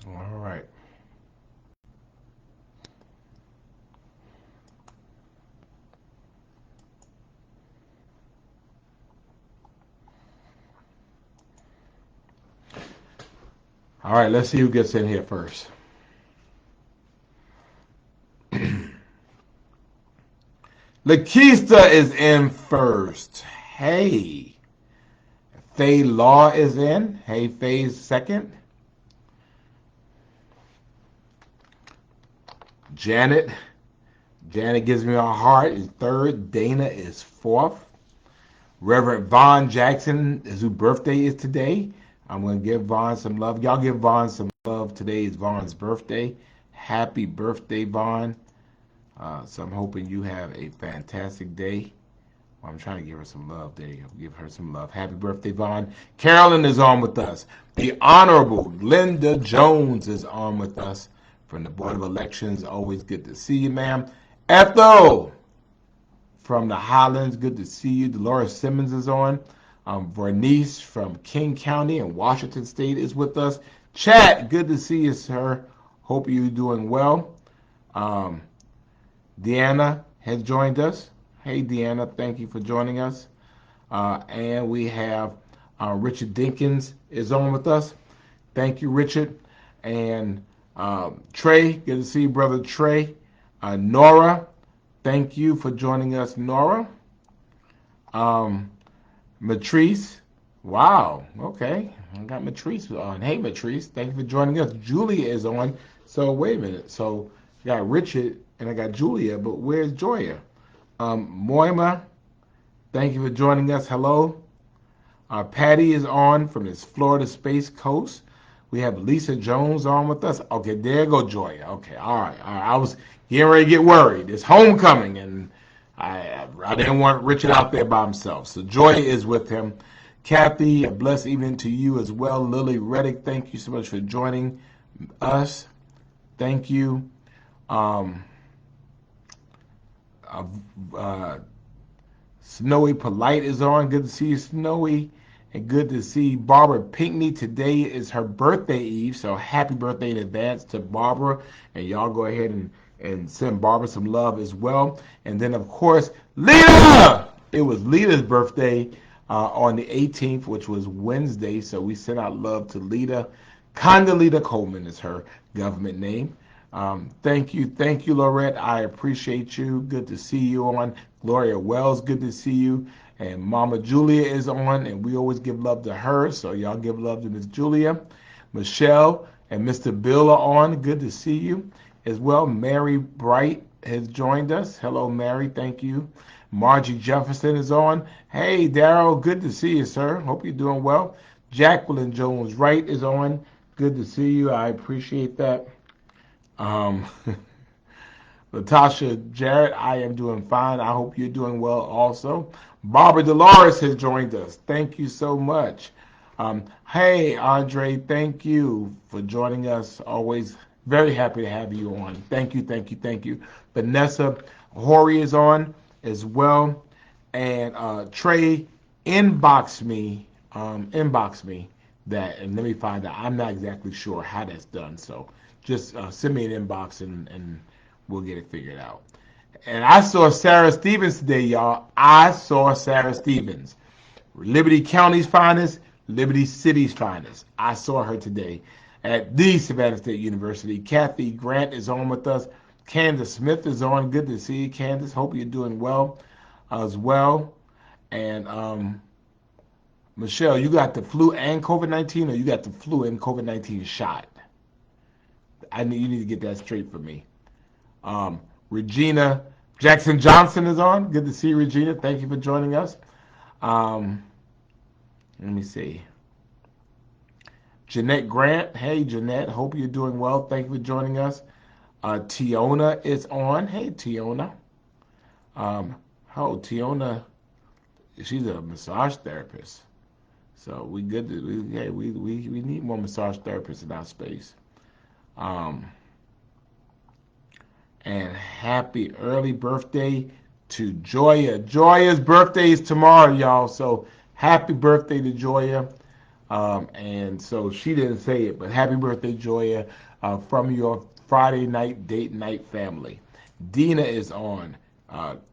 All right. All right, let's see who gets in here first. Lakeista is in first. Hey. Faye Law is in. Hey, Faye's second. Janet. Janet gives me a heart is third. Dana is fourth. Reverend Vaughn Jackson is whose birthday is today. I'm going to give Vaughn some love. Y'all give Vaughn some love. Today is Vaughn's birthday. Happy birthday, Vaughn. So I'm hoping you have a fantastic day. Well, I'm trying to give her some love. There you go. Give her some love. Happy birthday, Vaughn. Carolyn is on with us. The Honorable Linda Jones is on with us from the Board of Elections. Always good to see you, ma'am. Ethel from the Highlands, good to see you. Dolores Simmons is on. Vernice from King County in Washington State is with us. Chat, good to see you, sir. Hope you're doing well. Um, Deanna has joined us. Hey, Deanna, thank you for joining us. And we have Richard Dinkins is on with us. Thank you, Richard. And Trey, good to see you, brother Trey. Nora, thank you for joining us, Nora. Um, Matrice, wow, okay. I got Matrice on. Hey, Matrice, thank you for joining us. Julia is on. So, wait a minute. So, I got Richard and I got Julia, but where's Joya? Moima, thank you for joining us. Hello. Patty is on from this Florida Space Coast. We have Lisa Jones on with us. Okay, there go Joya. Okay, all right, all right. I was getting ready to get worried. It's homecoming, and I didn't want Richard out there by himself. So Joya is with him. Kathy, a blessed evening to you as well. Lily Reddick, thank you so much for joining us. Thank you. Um, uh, uh, Snowy Polite is on. Good to see you, Snowy. And good to see Barbara Pinckney. Today is her birthday eve, so happy birthday in advance to Barbara. And y'all go ahead and send Barbara some love as well. And then, of course, Lita! It was Lita's birthday on the 18th, which was Wednesday, so we sent out love to Lita. Condoleezza Coleman is her government name. Thank you, Lorette. I appreciate you. Good to see you on. Gloria Wells, good to see you. And Mama Julia is on, and we always give love to her, so y'all give love to Miss Julia. Michelle and Mr. Bill are on. Good to see you as well. Mary Bright has joined us. Hello, Mary. Thank you. Margie Jefferson is on. Hey, Daryl. Good to see you, sir. Hope you're doing well. Jacqueline Jones Wright is on. Good to see you. I appreciate that. Um, Latasha Jarrett, I am doing fine. I hope you're doing well also. Barbara Dolores has joined us. Thank you so much. Hey, Andre, thank you for joining us. Always very happy to have you on. Thank you, thank you, thank you. Vanessa Horry is on as well. And Trey, inbox me that, and let me find out. I'm not exactly sure how that's done, so just send me an inbox and we'll get it figured out. And I saw Sarah Stevens today, y'all. I saw Sarah Stevens, Liberty County's finest, Liberty City's finest. I saw her today at the Savannah State University. Kathy Grant is on with us. Candace Smith is on. Good to see you, Candace. Hope you're doing well as well. And Michelle, you got the flu and COVID-19, or you got the flu and COVID-19 shot? You need to get that straight for me. Um, Regina Jackson Johnson is on. Good to see you, Regina. Thank you for joining us. Um, let me see. Jeanette Grant. Hey, Jeanette. Hope you're doing well. Thank you for joining us. Tiona is on. Hey, Tiona. Tiona, she's a massage therapist. So we good to we need more massage therapists in our space. Um, and happy early birthday to Joya. Joya's birthday is tomorrow, y'all. So happy birthday to Joya. And so she didn't say it, but happy birthday, Joya, from your Friday night date night family. Dina is on.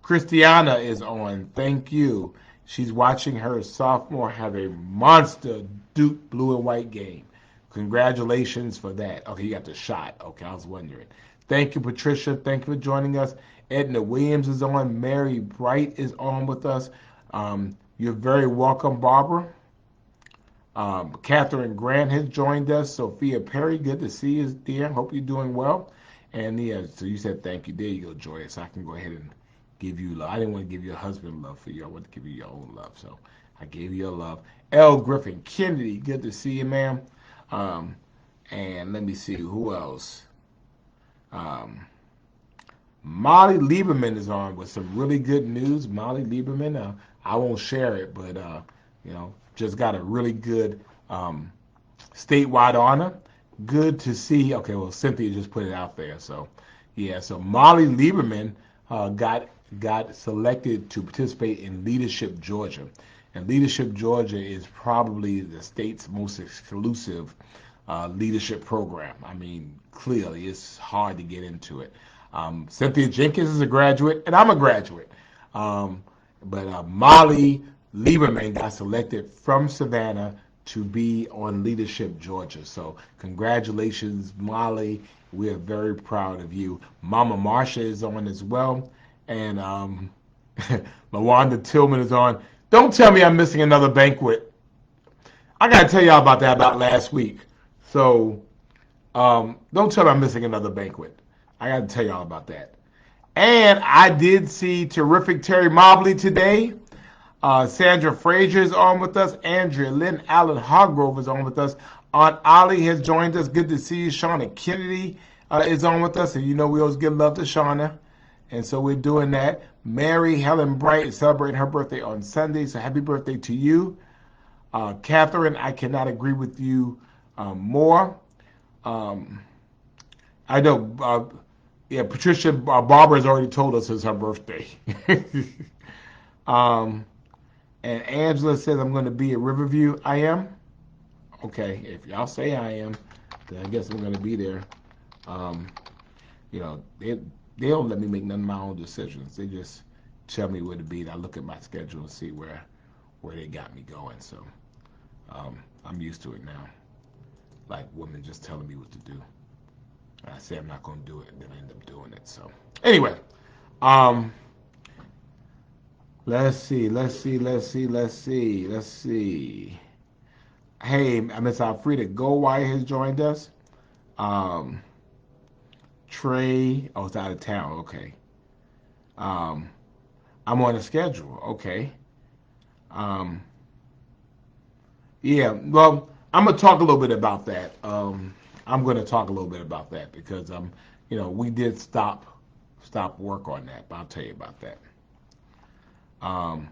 Christiana is on. Thank you. She's watching her sophomore have a monster Duke blue and white game. Congratulations for that. Okay, you got the shot. Okay, I was wondering. Thank you, Patricia. Thank you for joining us. Edna Williams is on. Mary Bright is on with us. You're very welcome, Barbara. Catherine Grant has joined us. Sophia Perry, good to see you, dear. Hope you're doing well. And yeah, so you said thank you. There you go, Joy. So I can go ahead and give you love. I didn't want to give you a husband love for you. I want to give you your own love. So I gave you a love. L. Griffin Kennedy, good to see you, ma'am. Um, and let me see who else. Um, Molly Lieberman is on with some really good news. Molly Lieberman, I won't share it, but just got a really good um, statewide honor. Good to see. Okay, well, Cynthia just put it out there. So, yeah. So Molly Lieberman got selected to participate in Leadership Georgia, and Leadership Georgia is probably the state's most exclusive leadership program. I mean, clearly, it's hard to get into it. Cynthia Jenkins is a graduate, and I'm a graduate. Um, but Molly Lieberman got selected from Savannah to be on Leadership Georgia. So congratulations, Molly. We are very proud of you. Mama Marsha is on as well. And LaWanda Tillman is on. Don't tell me I'm missing another banquet. I got to tell y'all about that about last week. So don't tell me I'm missing another banquet. I got to tell y'all about that. And I did see terrific Terry Mobley today. Sandra Frazier is on with us. Andrea Lynn Allen Hargrove is on with us. Aunt Ollie has joined us. Good to see you. Shauna Kennedy is on with us. And you know we always give love to Shauna. And so we're doing that. Mary Helen Bright is celebrating her birthday on Sunday. So happy birthday to you. Catherine, I cannot agree with you more. Um, I know, yeah, Patricia Barber has already told us it's her birthday. um, and Angela says, I'm going to be at Riverview. I am? Okay, if y'all say I am, then I guess I'm going to be there. Um, they don't let me make none of my own decisions. They just tell me where to be. And I look at my schedule and see where they got me going. So I'm used to it now. Like women just telling me what to do. I say I'm not going to do it, and then I end up doing it. So anyway, um, let's see. Hey, Miss Alfreda Goldwire has joined us. Um, Trey, it's out of town. Okay. Um, I'm on a schedule. Okay. Um, yeah. Well, I'm gonna talk a little bit about that. I'm gonna talk a little bit about that because we did stop work on that. But I'll tell you about that. Um,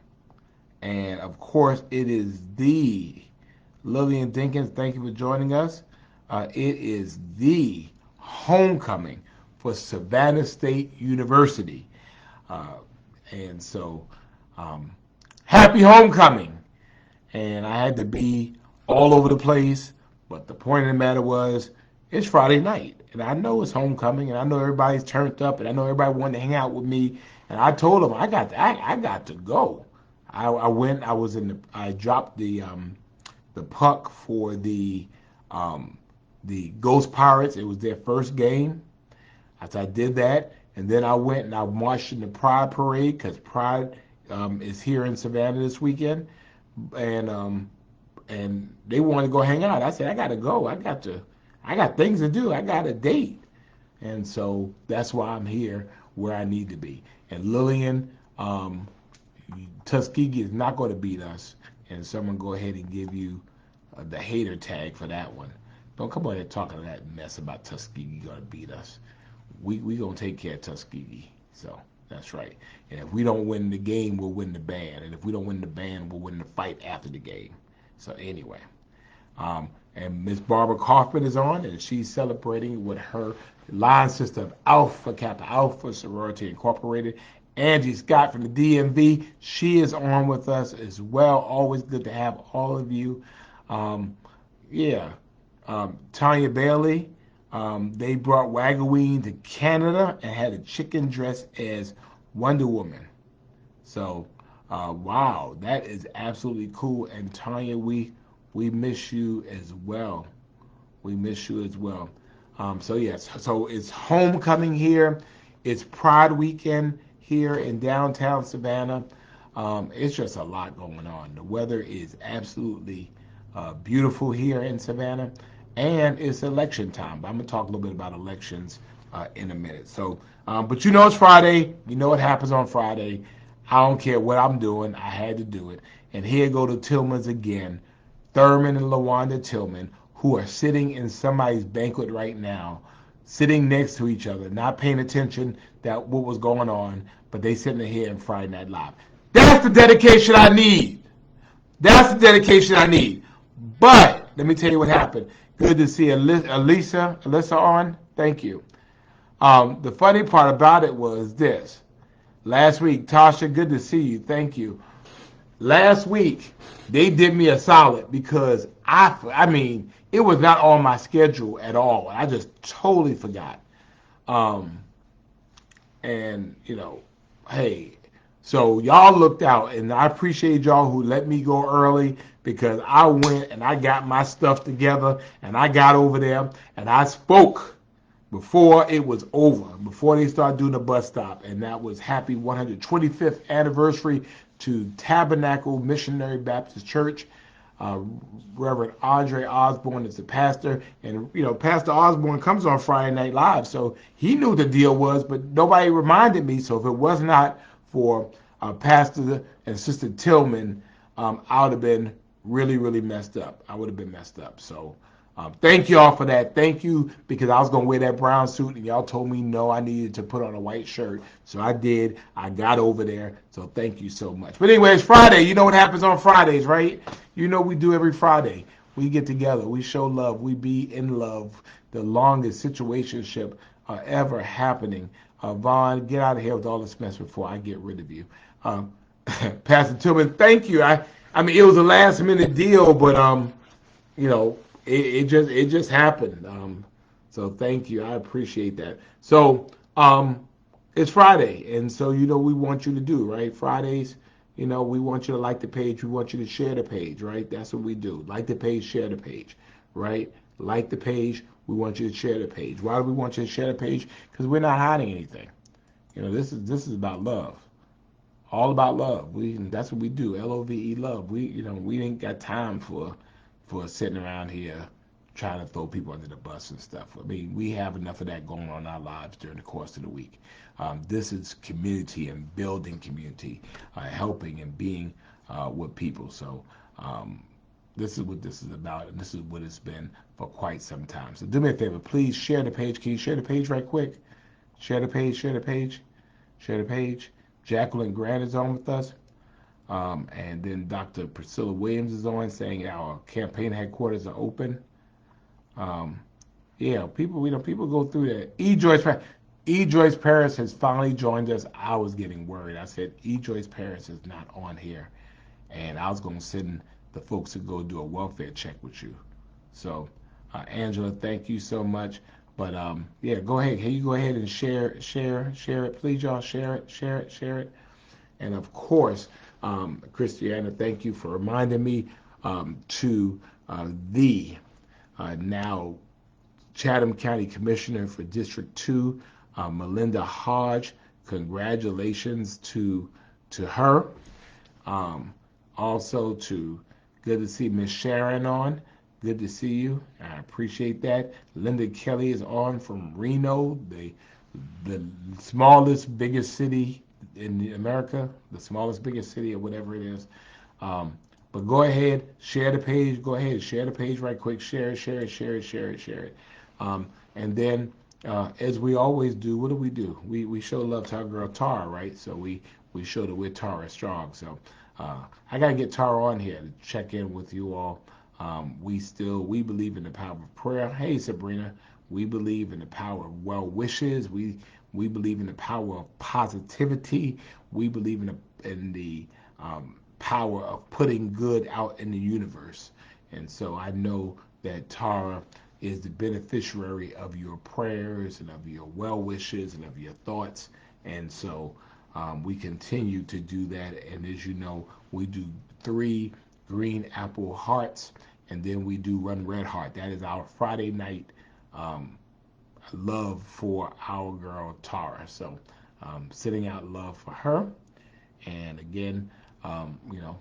and of course, it is the Lillian Dinkins. Thank you for joining us. It is the homecoming for Savannah State University. Uh, and so, um, happy homecoming. And I had to be all over the place. But the point of the matter was, it's Friday night. And I know it's homecoming. And I know everybody's turned up. And I know everybody wanted to hang out with me. And I told them, I got to go. I went, I dropped the puck for the Ghost Pirates. It was their first game. As I did that, and then I went and I marched in the Pride Parade because Pride is here in Savannah this weekend, and they wanted to go hang out. I said I got to go. I got things to do. I got a date, and so that's why I'm here where I need to be. And Lillian, Tuskegee is not going to beat us, and someone go ahead and give you the hater tag for that one. Don't come on here talking that mess about Tuskegee going to beat us. We gonna take care of Tuskegee. So that's right. And if we don't win the game, we'll win the band. And if we don't win the band, we'll win the fight after the game. So anyway, and Miss Barbara Kaufman is on, and she's celebrating with her line sister of Alpha Kappa Alpha Sorority Incorporated. Angie Scott from the DMV, she is on with us as well. Always good to have all of you. Um, yeah, Tanya Bailey. They brought Wagaween to Canada and had a chicken dressed as Wonder Woman. So, wow, that is absolutely cool. And Tanya, we miss you as well. We miss you as well. So yes, so it's homecoming here. It's Pride weekend here in downtown Savannah. It's just a lot going on. The weather is absolutely beautiful here in Savannah, and it's election time. I'm gonna talk a little bit about elections in a minute. So, but you know it's Friday. You know what happens on Friday. I don't care what I'm doing. I had to do it. And here go the Tillmans again. Thurman and LaWanda Tillman, who are sitting in somebody's banquet right now, sitting next to each other, not paying attention that what was going on, but they sitting here in Friday Night Live. That's the dedication I need. That's the dedication I need. But let me tell you what happened. Good to see Alyssa on. Thank you. The funny part about it was this. Last week, Tasha, good to see you. Thank you. Last week they did me a solid because I mean it was not on my schedule at all. I just totally forgot. Um, and hey, so y'all looked out, and I appreciate y'all who let me go early because I went and I got my stuff together and I got over there and I spoke before it was over, before they started doing the bus stop, and that was happy 125th anniversary to Tabernacle Missionary Baptist Church. Uh, Reverend Andre Osborne is the pastor, and Pastor Osborne comes on Friday Night Live, so he knew the deal was, but nobody reminded me. So if it was not for Pastor and Sister Tillman, I would have been really, really messed up. I would have been messed up. So thank y'all for that. Thank you because I was gonna wear that brown suit and y'all told me no, I needed to put on a white shirt. So I did. I got over there. So thank you so much. But anyway, it's Friday. You know what happens on Fridays, right? You know we do every Friday. We get together. We show love. We be in love. The longest situationship ever happening. Vaughn, get out of here with all this mess before I get rid of you. Um, Pastor Tillman, thank you. I mean it was a last minute deal, but you know, it just happened. So thank you. I appreciate that. So it's Friday, and so we want you to do right Fridays. We want you to like the page. We want you to share the page, right? That's what we do. Like the page, share the page, right? Like the page. We want you to share the page. Why do we want you to share the page? Because we're not hiding anything. This is about love, all about love. That's what we do. LOVE, love. We ain't got time for sitting around here trying to throw people under the bus and stuff. I mean, we have enough of that going on in our lives during the course of the week. This is community and building community, helping and being with people. So this is what this is about, and this is what it's been for quite some time. So do me a favor, please share the page. Can you share the page right quick? Share the page, share the page, share the page. Jacqueline Grant is on with us. And then Dr. Priscilla Williams is on saying our campaign headquarters are open. Um, yeah, people go through that. E. Joyce Paris has finally joined us. I was getting worried. I said E. Joyce Paris is not on here, and I was going to send the folks to go do a welfare check with you. So, Angela, thank you so much. But yeah, go ahead. Hey, you go ahead and share it, please, y'all. Share it. And of course, Christiana, thank you for reminding me to the now Chatham County Commissioner for District 2, Melinda Hodge. Congratulations to her. Um, Also to good to see Miss Sharon on. Good to see you. I appreciate that. Linda Kelly is on from Reno, the smallest, biggest city in America, the smallest, biggest city or whatever it is. Um, but go ahead, share the page. Go ahead, share the page right quick. Share it, share it, share it, share it, share it. And then, as we always do, what do? We show love to our girl Tara, right? So we show that we're Tara strong. So I gotta get Tara on here to check in with you all. We believe in the power of prayer. Hey Sabrina, we believe in the power of well wishes. We believe in the power of positivity. We believe in the power of putting good out in the universe. And so I know that Tara is the beneficiary of your prayers and of your well wishes and of your thoughts. And so we continue to do that. And as you know, we do 3 green apple hearts, and then we do Run Red Heart. That is our Friday night um, love for our girl Tara. So sending out love for her. And again,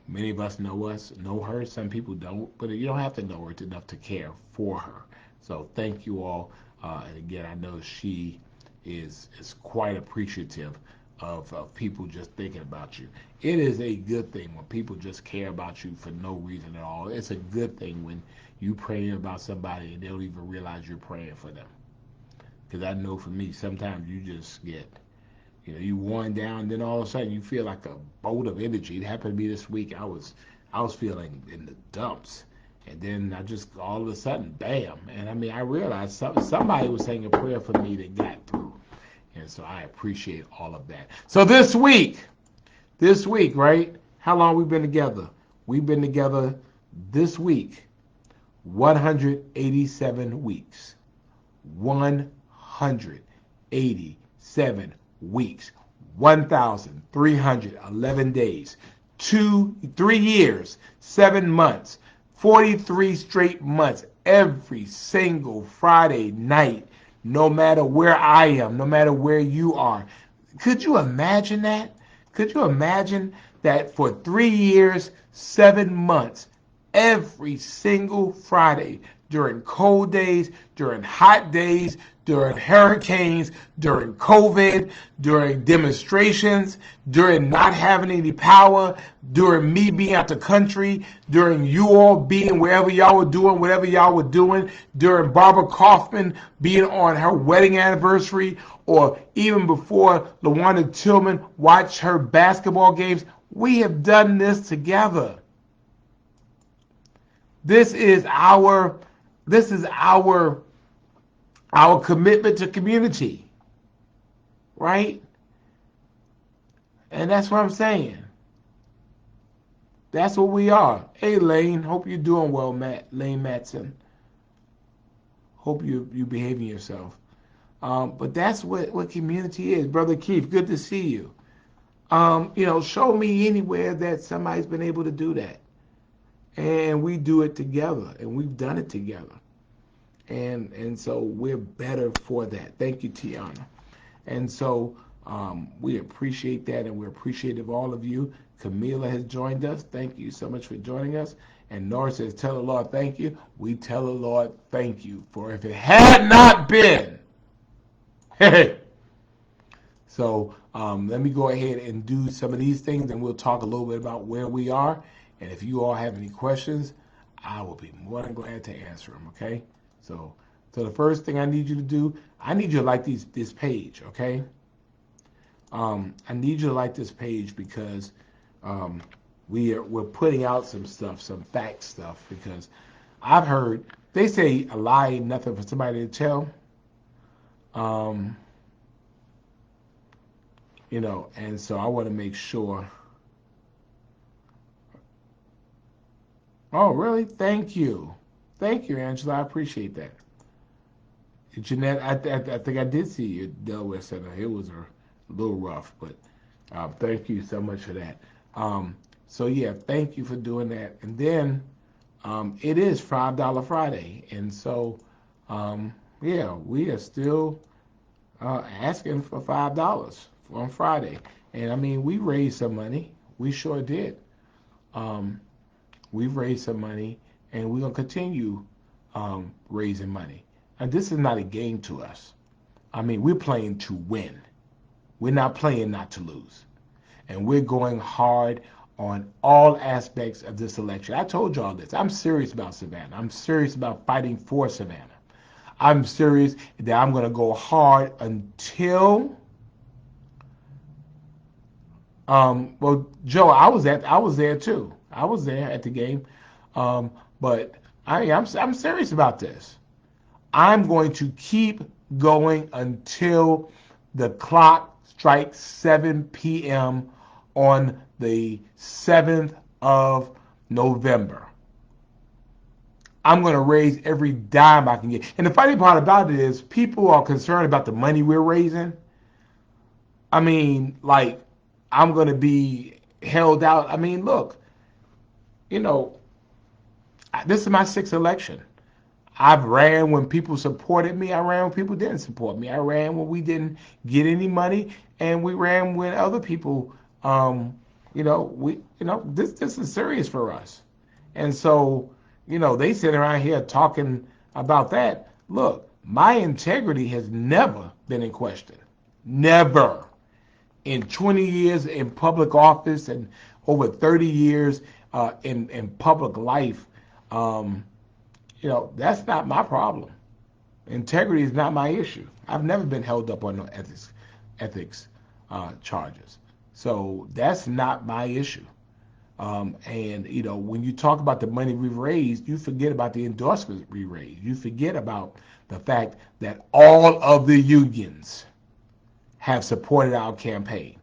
many of us know her. Some people don't, but you don't have to know her enough to care for her. So thank you all. And again, I know she is quite appreciative of people just thinking about you. It is a good thing when people just care about you for no reason at all. It's a good thing when you pray about somebody and they don't even realize you're praying for them. Because I know for me, sometimes you just get, you worn down, then all of a sudden you feel like a bolt of energy. It happened to me this week. I was feeling in the dumps, and then I just all of a sudden, bam! And I mean, I realized somebody was saying a prayer for me that got through, and so I appreciate all of that. So this week, right? How long we been together? We've been together this week, 187 weeks. 187 weeks, 1,311 days, 3 years, 7 months, 43 straight months, every single Friday night, no matter where I am, no matter where you are. Could you imagine that? Could you imagine that for 3 years, 7 months, every single Friday, during cold days, during hot days, during hurricanes, during COVID, during demonstrations, during not having any power, during me being out the country, during you all being wherever y'all were doing, whatever y'all were doing, during Barbara Kaufman being on her wedding anniversary, or even before LaWanda Tillman watched her basketball games. We have done this together. This is our commitment to community, right? And that's what I'm saying. That's what we are. Hey, Lane, hope you're doing well, Lane Matson. Hope you're behaving yourself. But that's what community is. Brother Keith, good to see you. Show me anywhere that somebody's been able to do that. And we do it together, and we've done it together. And so we're better for that. Thank you, Tiana. And so we appreciate that, and we're appreciative of all of you. Camila has joined us. Thank you so much for joining us. And Nora says, tell the Lord thank you. We tell the Lord thank you. For if it had not been, hey. So let me go ahead and do some of these things, and we'll talk a little bit about where we are. And if you all have any questions, I will be more than glad to answer them, okay? So the first thing I need you to do, I need you to like this page, okay? I need you to like this page because we're putting out some stuff, some fact stuff, because I've heard, they say a lie ain't nothing for somebody to tell. And so I want to make sure. Oh, really? Thank you. Thank you, Angela. I appreciate that. Jeanette, I think I did see you at Delaware Center. It was a little rough, but thank you so much for that. So, yeah, thank you for doing that. And then it is $5 Friday. And so, yeah, we are still asking for $5 on Friday. And, I mean, we raised some money. We sure did. We've raised some money, and we're going to continue raising money. And this is not a game to us. I mean, we're playing to win. We're not playing not to lose. And we're going hard on all aspects of this election. I told y'all this. I'm serious about Savannah. I'm serious about fighting for Savannah. I'm serious that I'm going to go hard until... well, Joe, I was there too. I was there at the game. But I'm serious about this. I'm going to keep going until the clock strikes 7 p.m. on the 7th of November. I'm going to raise every dime I can get. And the funny part about it is people are concerned about the money we're raising. I mean, like, I'm going to be held out. I mean, look, you know, this is my sixth election. I've ran when people supported me. I ran when people didn't support me. I ran when we didn't get any money, and we ran when other people, this is serious for us. And so, they sit around here talking about that. Look, my integrity has never been in question. Never. In 20 years in public office and over 30 years in public life, um, that's not my problem. Integrity is not my issue. I've never been held up on no ethics charges. So that's not my issue. And when you talk about the money we've raised, you forget about the endorsements we raised. You forget about the fact that all of the unions have supported our campaign.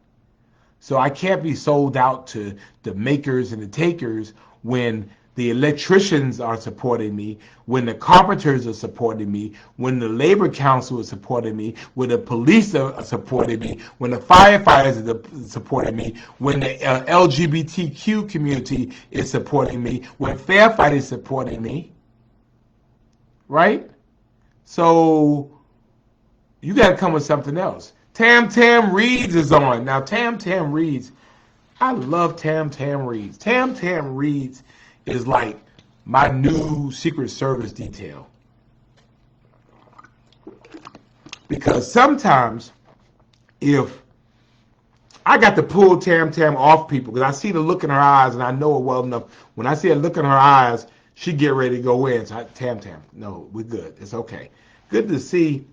So I can't be sold out to the makers and the takers when the electricians are supporting me, when the carpenters are supporting me, when the labor council is supporting me, when the police are supporting me, when the firefighters are supporting me, when the LGBTQ community is supporting me, when Fair Fight is supporting me, right? So you got to come with something else. Tam Tam Reeds is on. Now, Tam Tam Reeds, I love Tam Tam Reeds. Tam Tam Reeds is like my new Secret Service detail. Because sometimes if I got to pull Tam Tam off people, because I see the look in her eyes and I know her well enough. When I see a look in her eyes, she get ready to go in. So Tam Tam, no, we're good. It's okay. Good to see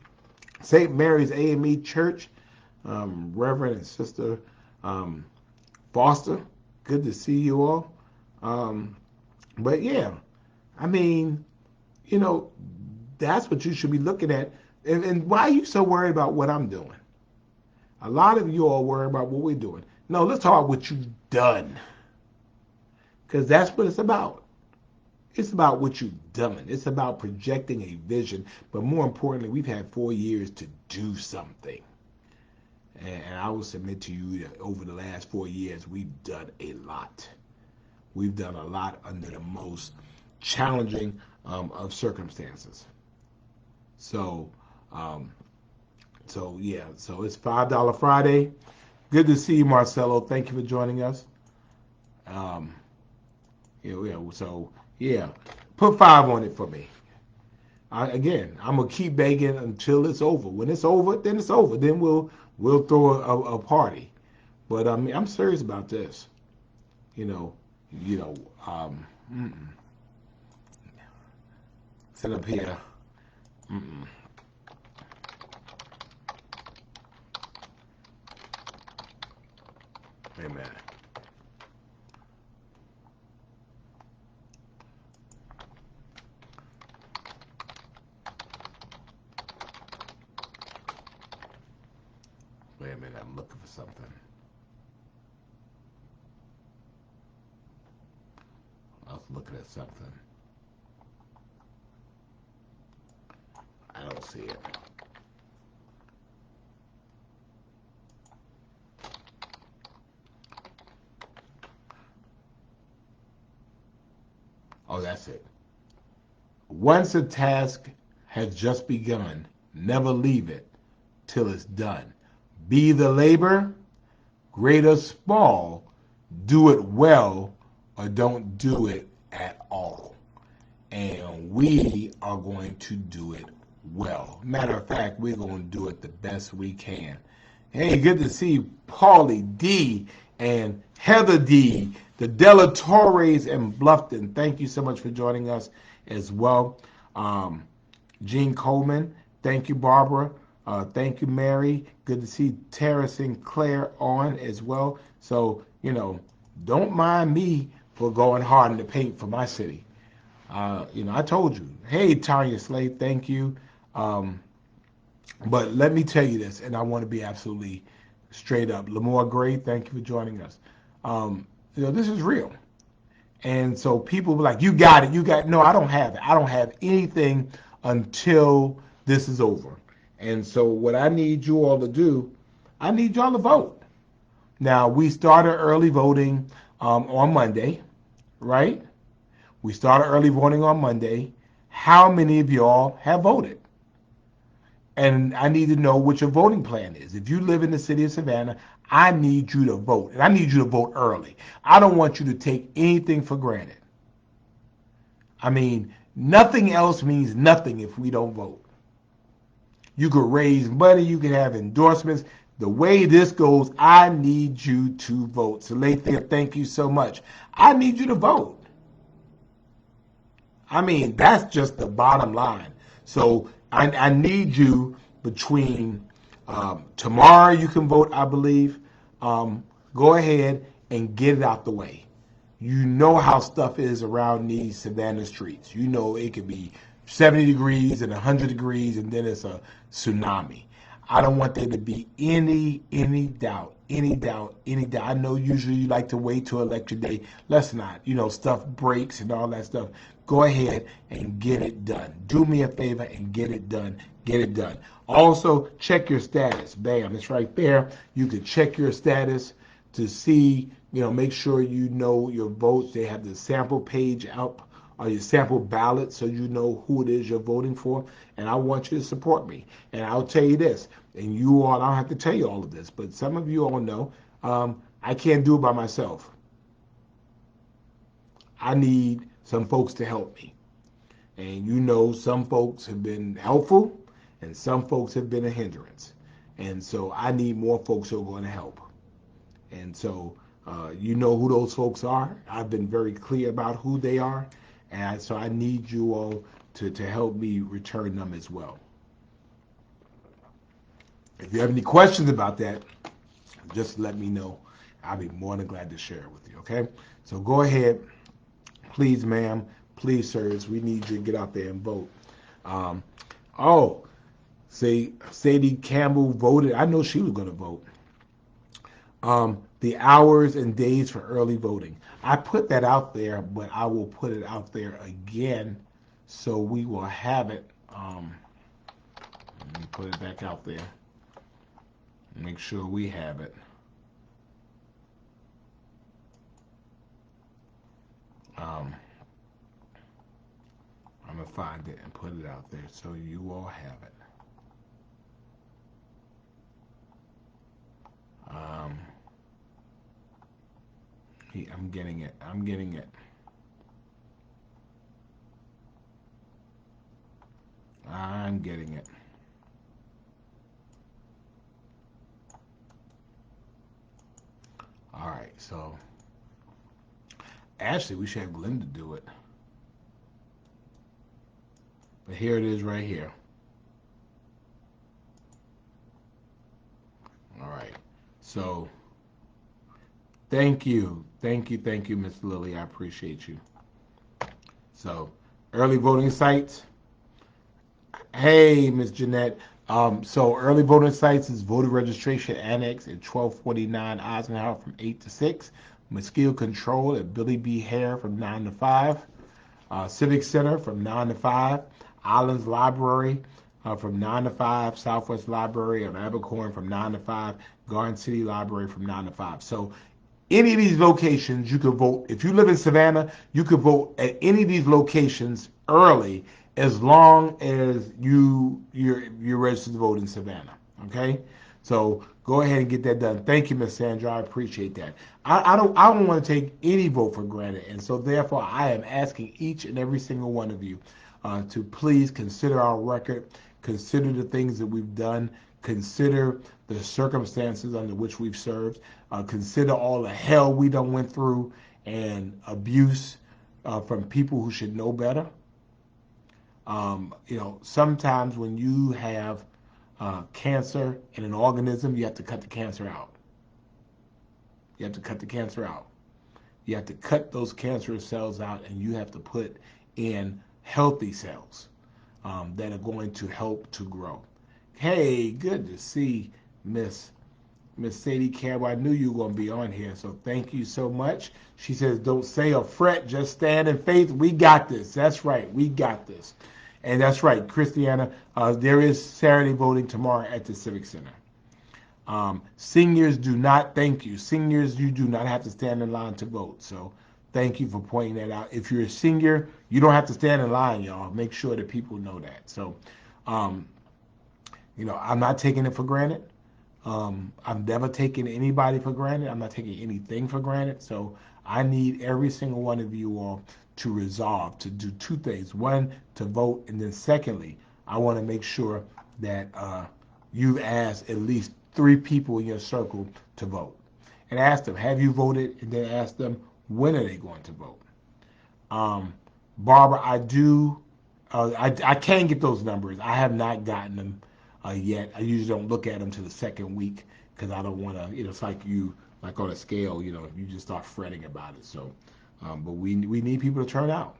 St. Mary's AME Church, Reverend and Sister Foster. Good to see you all. But yeah, I mean, that's what you should be looking at. And why are you so worried about what I'm doing? A lot of you all worry about what we're doing. No, let's talk about what you've done. Because that's what it's about. It's about what you've done. It's about projecting a vision. But more importantly, we've had 4 years to do something. And I will submit to you that over the last 4 years, we've done a lot. We've done a lot under the most challenging of circumstances. So, so it's $5 Friday. Good to see you, Marcelo. Thank you for joining us. Put 5 on it for me. Again, I'm gonna keep begging until it's over. When it's over, then it's over. Then we'll throw a party. But I mean, I'm serious about this. Sit up here. Mm-mm. Wait a minute. Wait a minute. I'm looking for something. I was looking at something. I don't see it. Oh, that's it. Once a task has just begun, never leave it till it's done. Be the labor, great or small, do it well or don't do it at all. And we are going to do it well. Matter of fact, we're going to do it the best we can. Hey, good to see Paulie D and Heather D, the Della Torres and Bluffton. Thank you so much for joining us as well. Gene Coleman, thank you, Barbara. Thank you, Mary. Good to see Tara Sinclair on as well. So, don't mind me for going hard in the paint for my city. I told you. Hey, Tanya Slade, thank you. But let me tell you this, and I want to be absolutely straight up. Lamore Gray, thank you for joining us. This is real. And so people were like, you got it, you got it. No, I don't have it. I don't have anything until this is over. And so what I need you all to do, I need y'all to vote. Now, we started early voting on Monday, right? We started early voting on Monday. How many of y'all have voted? And I need to know what your voting plan is. If you live in the city of Savannah, I need you to vote. And I need you to vote early. I don't want you to take anything for granted. I mean, nothing else means nothing if we don't vote. You could raise money, you could have endorsements. The way this goes, I need you to vote. So, Lathea, thank you so much. I need you to vote. I mean, that's just the bottom line. So, I need you between tomorrow, you can vote, I believe. Go ahead and get it out the way. You know how stuff is around these Savannah streets. You know it could be 70 degrees and 100 degrees, and then it's a tsunami. I don't want there to be any doubt, any doubt, any doubt. I know usually you like to wait till election day. Let's not. You know, stuff breaks and all that stuff. Go ahead and get it done. Do me a favor and get it done. Get it done. Also, check your status. Bam, it's right there. You can check your status to see, you know, make sure you know your votes. They have the sample page up or your sample ballot so you know who it is you're voting for. And I want you to support me. And I'll tell you this, and you all, I don't have to tell you all of this, but some of you all know I can't do it by myself. I need some folks to help me. And you know, some folks have been helpful and some folks have been a hindrance. And so I need more folks who are going to help. And so you know who those folks are. I've been very clear about who they are. And so I need you all to help me return them as well. If you have any questions about that, just let me know. I'll be more than glad to share it with you, okay? So go ahead. Please, ma'am. Please, sirs. We need you to get out there and vote. Um, oh, Sadie Campbell voted. I know she was going to vote. The hours and days for early voting. I put that out there, but I will put it out there again so we will have it. Let me put it back out there. Make sure we have it. I'm going to find it and put it out there so you all have it. I'm getting it. I'm getting it. I'm getting it. All right, so actually we should have Glinda do it. But here it is right here. All right. So thank you. Thank you. Thank you, Miss Lily. I appreciate you. So early voting sites. Hey, Miss Jeanette. So early voting sites is voter registration annex at 1249 Eisenhower from 8 to 6. Mosquito control at Billy B. Hare from 9 to 5. Civic Center from 9 to 5. Islands Library from 9 to 5. Southwest Library of Abercorn from 9 to 5. Garden City Library from 9 to 5. So any of these locations you could vote. If you live in Savannah, you could vote at any of these locations early as long as you're registered to vote in Savannah. Okay, so go ahead and get that done. Thank you, Miss Sandra. I appreciate that. I don't want to take any vote for granted, and so therefore I am asking each and every single one of you to please consider our record, consider the things that we've done, consider the circumstances under which we've served, consider all the hell we done went through and abuse from people who should know better. Sometimes when you have cancer in an organism, you have to cut the cancer out. You have to cut the cancer out. You have to cut those cancerous cells out, and you have to put in healthy cells that are going to help to grow. Hey, good to see Miss Miss Sadie Campbell, I knew you were going to be on here, so thank you so much. She says, don't say or fret, just stand in faith. We got this. That's right. We got this. And that's right, Christiana. There is Saturday voting tomorrow at the Civic Center. Seniors do not, thank you. Seniors, you do not have to stand in line to vote. So thank you for pointing that out. If you're a senior, you don't have to stand in line, y'all. Make sure that people know that. So, um, I'm not taking it for granted. I've never taken anybody for granted. I'm not taking anything for granted. So I need every single one of you all to resolve to do two things. One, to vote, and then secondly, I want to make sure that you've asked at least 3 people in your circle to vote. And ask them, have you voted? And then ask them, when are they going to vote? Barbara, I can get those numbers. I have not gotten them yet. I usually don't look at them to the second week because I don't want to, it's like on a scale, you just start fretting about it. So, but we need people to turn out.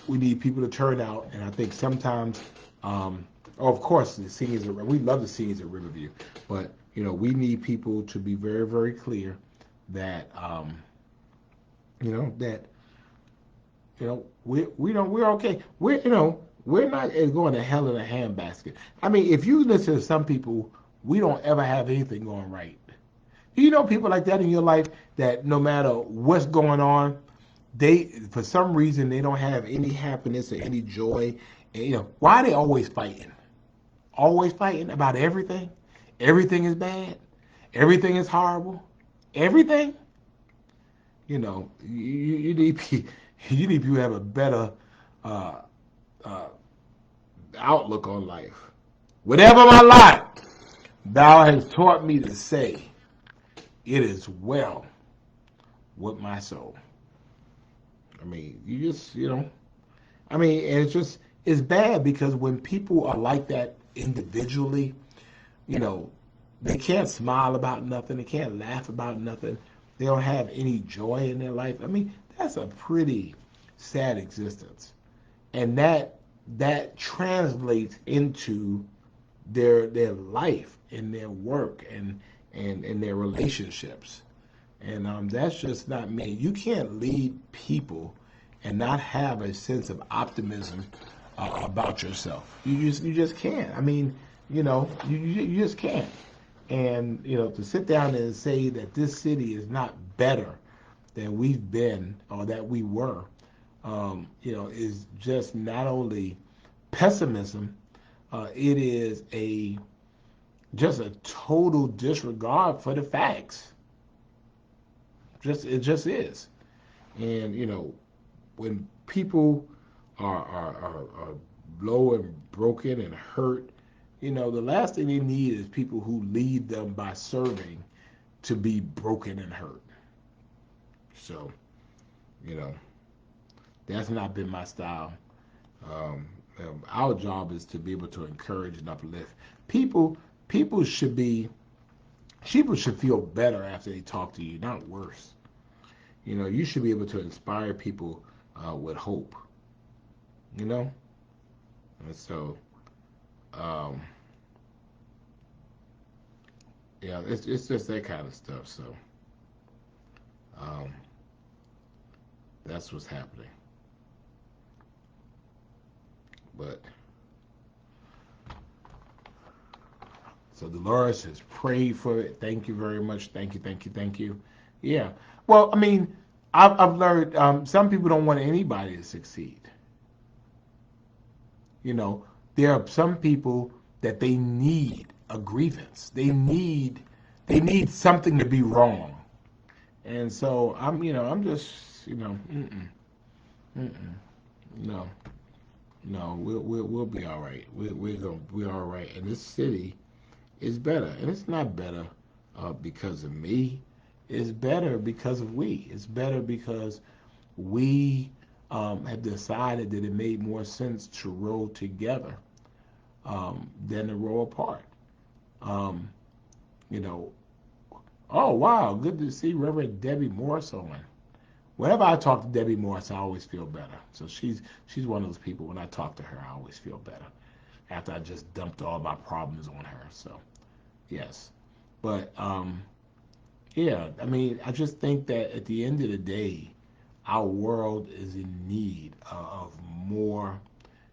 We need people to turn out, and I think sometimes, of course, the seniors, we love the seniors at Riverview, but, we need people to be very, very clear that, that we're okay. We're not going to hell in a handbasket. I mean, if you listen to some people, we don't ever have anything going right. You know people like that in your life that no matter what's going on, they for some reason they don't have any happiness or any joy. And, why are they always fighting? Always fighting about everything. Everything is bad. Everything is horrible. Everything. You need you need people to have a better uh, uh, outlook on life. Whatever my lot, thou hast taught me to say, it is well with my soul. I mean, and it's bad because when people are like that individually, you know, they can't smile about nothing, they can't laugh about nothing, they don't have any joy in their life. I mean, that's a pretty sad existence. And that translates into their life and their work and their relationships. And that's just not me. You can't lead people and not have a sense of optimism about yourself. You just can't. I mean, you just can't. And to sit down and say that this city is not better than we've been or that we were, is just not only pessimism, it is just a total disregard for the facts. It just is. And when people are low and broken and hurt, the last thing they need is people who lead them by serving to be broken and hurt. So, you know, that's not been my style. Um, our job is to be able to encourage and uplift people. People should be People should feel better after they talk to you, not worse. You should be able to inspire people with hope. You know, and so um, yeah, it's just that kind of stuff. So um, that's what's happening. But so Dolores has prayed for it. Thank you very much. Thank you, thank you, thank you. Yeah. Well, I mean, I've learned some people don't want anybody to succeed. You know, there are some people that they need a grievance. They need something to be wrong. And so I'm just, mm-mm, no, no, we'll be all right. We're all right. And this city is better, and it's not better because of me. It's better because of we. It's better because we have decided that it made more sense to roll together than to roll apart. Um, you know, oh wow, good to see Reverend Debbie Morris on. Whenever I talk to Debbie Morris, I always feel better. So she's one of those people. When I talk to her, I always feel better after I just dumped all my problems on her. So yes. But yeah, I mean, I just think that at the end of the day, our world is in need of more.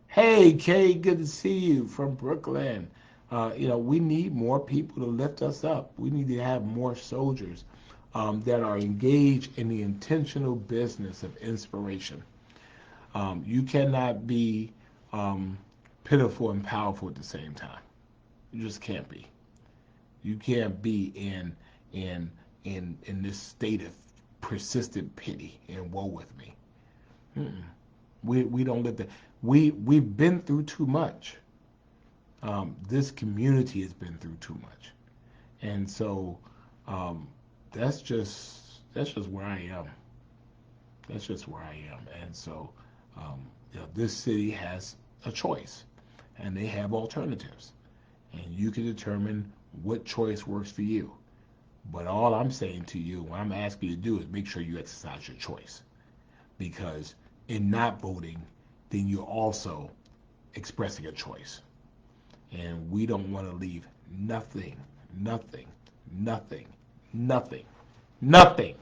Hey, Kay, good to see you from Brooklyn. We need more people to lift us up. We need to have more soldiers that are engaged in the intentional business of inspiration. You cannot be um, pitiful and powerful at the same time. You just can't be. You can't be in this state of persistent pity and woe with me. Mm-mm. We don't live that. We've been through too much. This community has been through too much, and so um, that's just where I am. That's just where I am, and so this city has a choice, and they have alternatives, and you can determine what choice works for you. But all I'm saying to you, what I'm asking you to do is make sure you exercise your choice, because in not voting, then you're also expressing a choice. And we don't want to leave nothing, nothing, nothing, nothing, nothing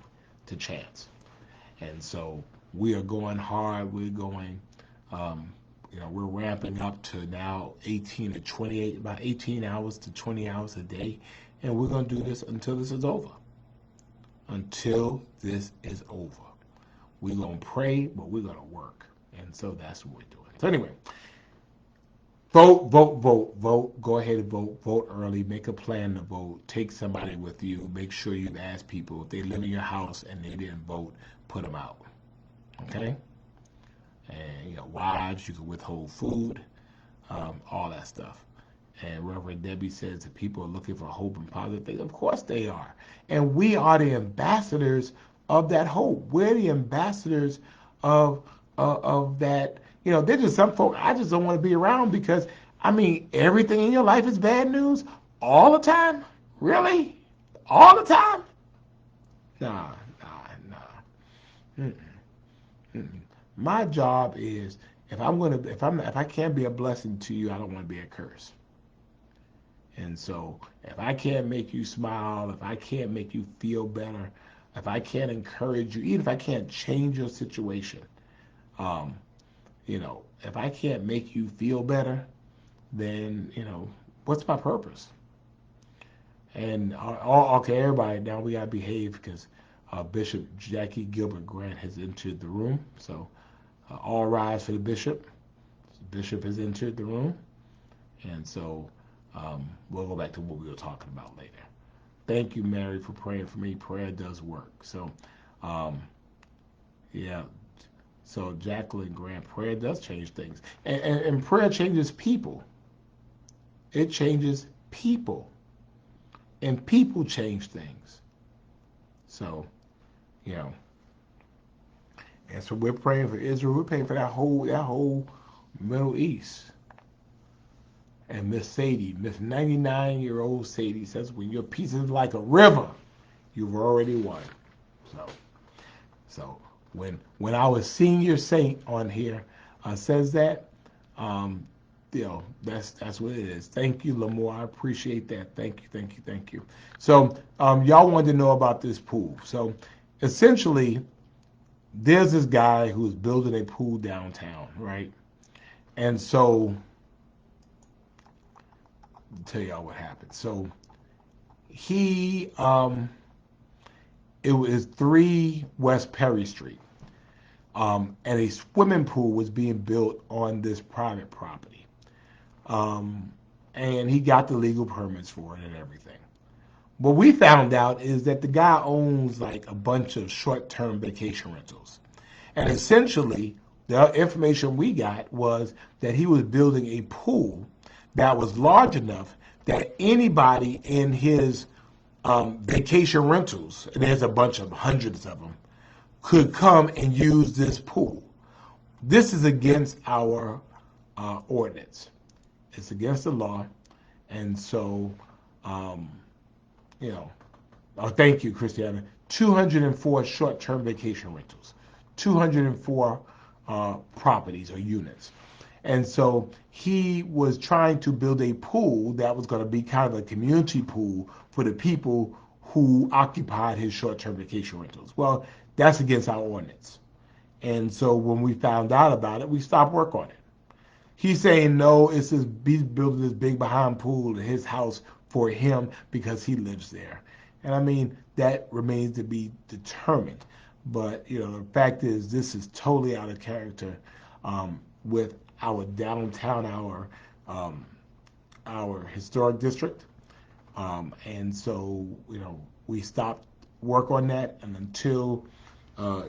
to chance. And so we are going hard. We're going, we're ramping up to now 18 to 28, about 18 hours to 20 hours a day. And we're going to do this until this is over. Until this is over. We're going to pray, but we're going to work. And so that's what we're doing. So anyway, vote, vote, vote, vote. Go ahead and vote. Vote early. Make a plan to vote. Take somebody with you. Make sure you ask people if they live in your house and they didn't vote, put them out. Okay? And, wives, you can withhold food, all that stuff. And Reverend Debbie says that people are looking for hope and positive things. Of course they are. And we are the ambassadors of that hope. We're the ambassadors of that. There's just some folk I just don't want to be around because, I mean, everything in your life is bad news all the time? Really? All the time? Nah, nah, nah. Mm-mm, mm-mm. My job is if I can't be a blessing to you, I don't want to be a curse. And so if I can't make you smile, if I can't make you feel better, if I can't encourage you, even if I can't change your situation, um, if I can't make you feel better, then, what's my purpose? And okay, everybody, now we gotta behave because Bishop Jackie Gilbert Grant has entered the room. So all rise for the bishop. The bishop has entered the room, and so we'll go back to what we were talking about later. Thank you, Mary, for praying for me. Prayer does work. So, yeah. So Jacqueline Grant, prayer does change things, and prayer changes people. It changes people, and people change things. So, you know, and so we're praying for Israel. We're praying for that whole Middle East. And Miss Sadie, Miss 99-year-old Sadie says, when your peace is like a river, you've already won. So when our senior saint on here says that, that's what it is. Thank you, Lamore. I appreciate that. Thank you, thank you, thank you. So y'all wanted to know about this pool. So essentially, there's this guy who's building a pool downtown, right? And so I'll tell y'all what happened. So he it was 3 West Perry Street. And a swimming pool was being built on this private property. And he got the legal permits for it and everything. What we found out is that the guy owns like a bunch of short-term vacation rentals. And essentially, the information we got was that he was building a pool that was large enough that anybody in his vacation rentals, and there's a bunch of hundreds of them, could come and use this pool. This is against our ordinance. It's against the law. And so, oh, thank you, Christiana. 204 short-term vacation rentals, 204 properties or units. And so he was trying to build a pool that was going to be kind of a community pool for the people who occupied his short-term vacation rentals. Well, that's against our ordinance. And so when we found out about it, we stopped work on it. He's saying no, it's this, he's building this big behind pool in his house for him because he lives there. And I mean, that remains to be determined. But, you know, the fact is, this is totally out of character with our downtown, our historic district. And so, you know, we stopped work on that, and until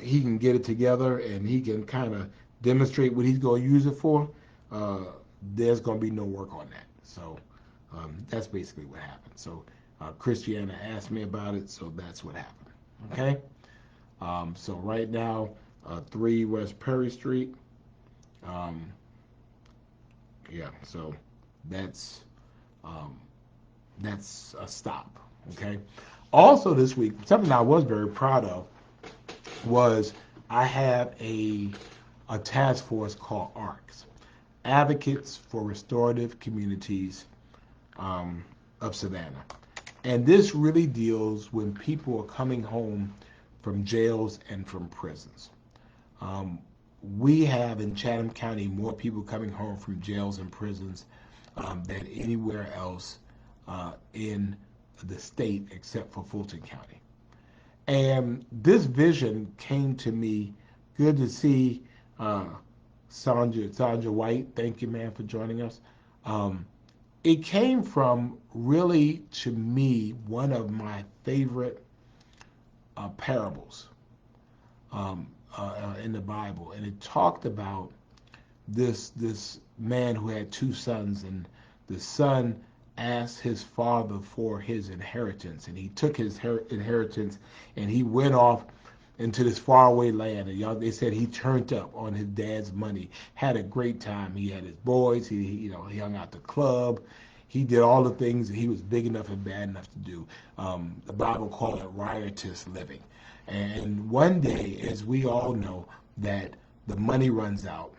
he can get it together and he can kind of demonstrate what he's going to use it for, there's going to be no work on that. So that's basically what happened. So Christiana asked me about it, so that's what happened. Okay? So right now, 3 West Perry Street. Yeah, so that's a stop. Okay. Also this week, something I was very proud of was I have a task force called ARCS, Advocates for Restorative Communities of Savannah. And this really deals when people are coming home from jails and from prisons. We have in Chatham County more people coming home from jails and prisons than anywhere else in the state except for Fulton County. And this vision came to me. Good to see Sandra White. Thank you, man, for joining us. It came from really, to me, one of my favorite parables in the Bible, and it talked about this man who had 2 sons, and the son asked his father for his inheritance, and he took his inheritance and he went off into this faraway land. And y'all, they said he turned up on his dad's money, had a great time. He had his boys. He hung out the club. He did all the things that he was big enough and bad enough to do. The Bible called it riotous living. And one day, as we all know, that the money runs out,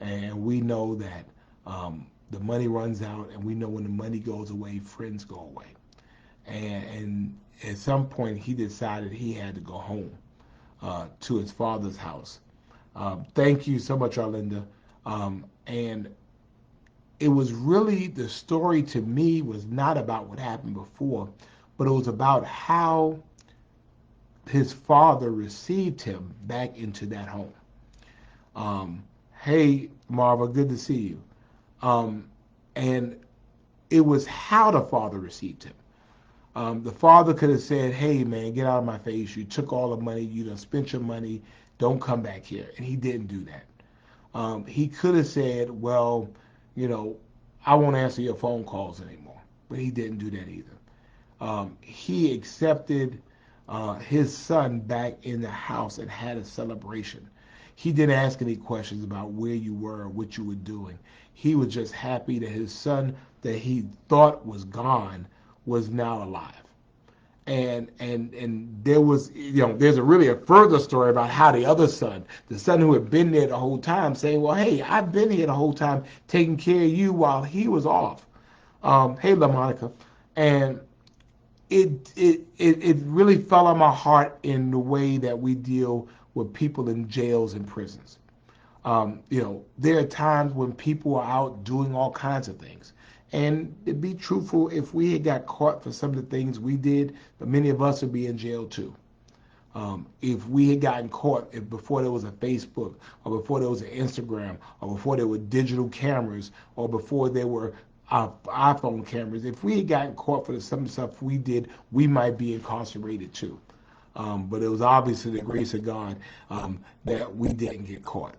and we know that the money runs out, and we know when the money goes away, friends go away. And at some point, he decided he had to go home to his father's house. Thank you so much, Arlinda. And it was really, the story to me was not about what happened before, but it was about how his father received him back into that home. Hey, Marva, good to see you. And it was how the father received him. The father could have said, hey, man, get out of my face. You took all the money. You done spent your money. Don't come back here. And he didn't do that. He could have said, well, you know, I won't answer your phone calls anymore. But he didn't do that either. He accepted his son back in the house and had a celebration. He didn't ask any questions about where you were or what you were doing. He was just happy that his son that he thought was gone was now alive. And there was, you know, there's a further story about how the other son, the son who had been there the whole time, saying, well, hey, I've been here the whole time taking care of you while he was off. Hey, LaMonica. And it really fell on my heart in the way that we deal with people in jails and prisons. You know, there are times when people are out doing all kinds of things. And to be truthful, if we had got caught for some of the things we did, but many of us would be in jail too. If we had gotten caught before there was a Facebook, or before there was an Instagram, or before there were digital cameras, or before there were iPhone cameras, if we had gotten caught for some of the stuff we did, we might be incarcerated too. But it was obviously the grace of God that we didn't get caught.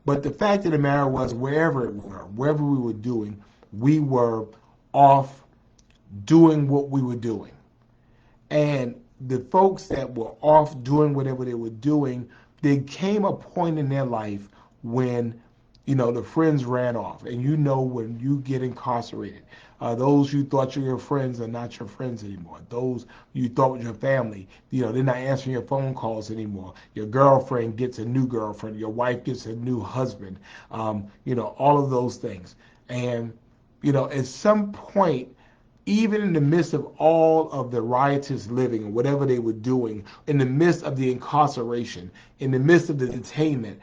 But the fact of the matter was, wherever we were doing, we were off doing what we were doing. And the folks that were off doing whatever they were doing, there came a point in their life when, the friends ran off. And when you get incarcerated, those you thought were your friends are not your friends anymore. Those you thought was your family, they're not answering your phone calls anymore. Your girlfriend gets a new girlfriend. Your wife gets a new husband. All of those things. And, at some point, even in the midst of all of the riotous living and whatever they were doing, in the midst of the incarceration, in the midst of the detainment,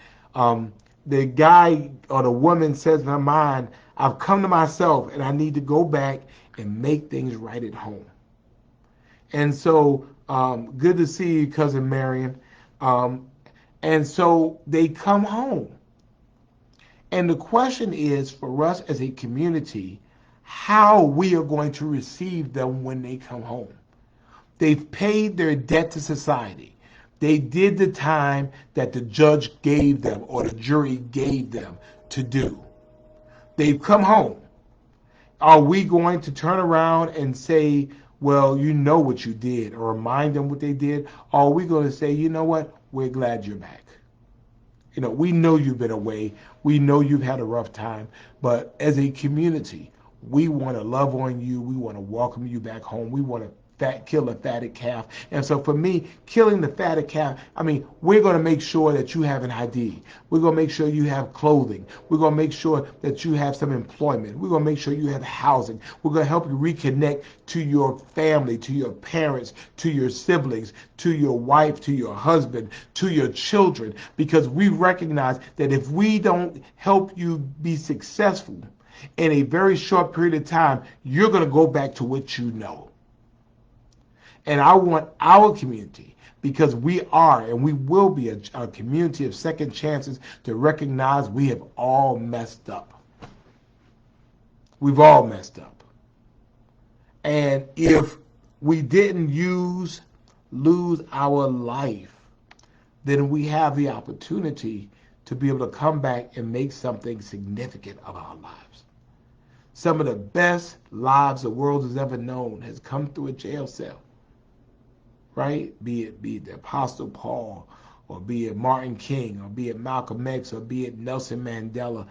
the guy or the woman says in her mind, I've come to myself and I need to go back and make things right at home. And so, good to see you, Cousin Marion. And so they come home. And the question is for us as a community, how we are going to receive them when they come home. They've paid their debt to society. They did the time that the judge gave them or the jury gave them to do. They've come home. Are we going to turn around and say, well, you know what you did, or remind them what they did? Or are we going to say, you know what, we're glad you're back? We know you've been away. We know you've had a rough time. But as a community, we want to love on you. We want to welcome you back home. We want to kill the fatted calf. And so for me, killing the fatted calf, we're going to make sure that you have an ID. We're going to make sure you have clothing. We're going to make sure that you have some employment. We're going to make sure you have housing. We're going to help you reconnect to your family, to your parents, to your siblings, to your wife, to your husband, to your children, because we recognize that if we don't help you be successful in a very short period of time, you're going to go back to what you know. And I want our community, because we are and we will be a community of second chances, to recognize we have all messed up. We've all messed up. And if we didn't lose our life, then we have the opportunity to be able to come back and make something significant of our lives. Some of the best lives the world has ever known has come through a jail cell. Right? Be it the Apostle Paul, or be it Martin King, or be it Malcolm X, or be it Nelson Mandela.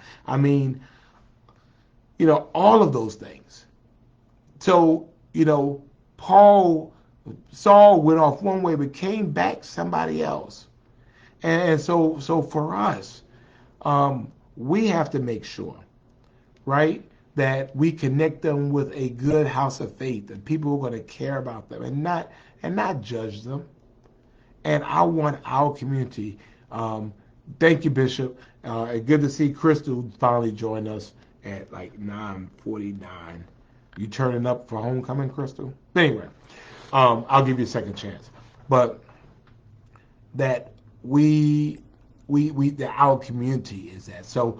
All of those things. So, Saul went off one way, but came back somebody else. And so for us, we have to make sure, right, that we connect them with a good house of faith, and people who are going to care about them and not judge them. And I want our community. Thank you, Bishop. Good to see Crystal finally join us at like 9:49. You turning up for homecoming, Crystal? Anyway, I'll give you a second chance. But that that our community is that. So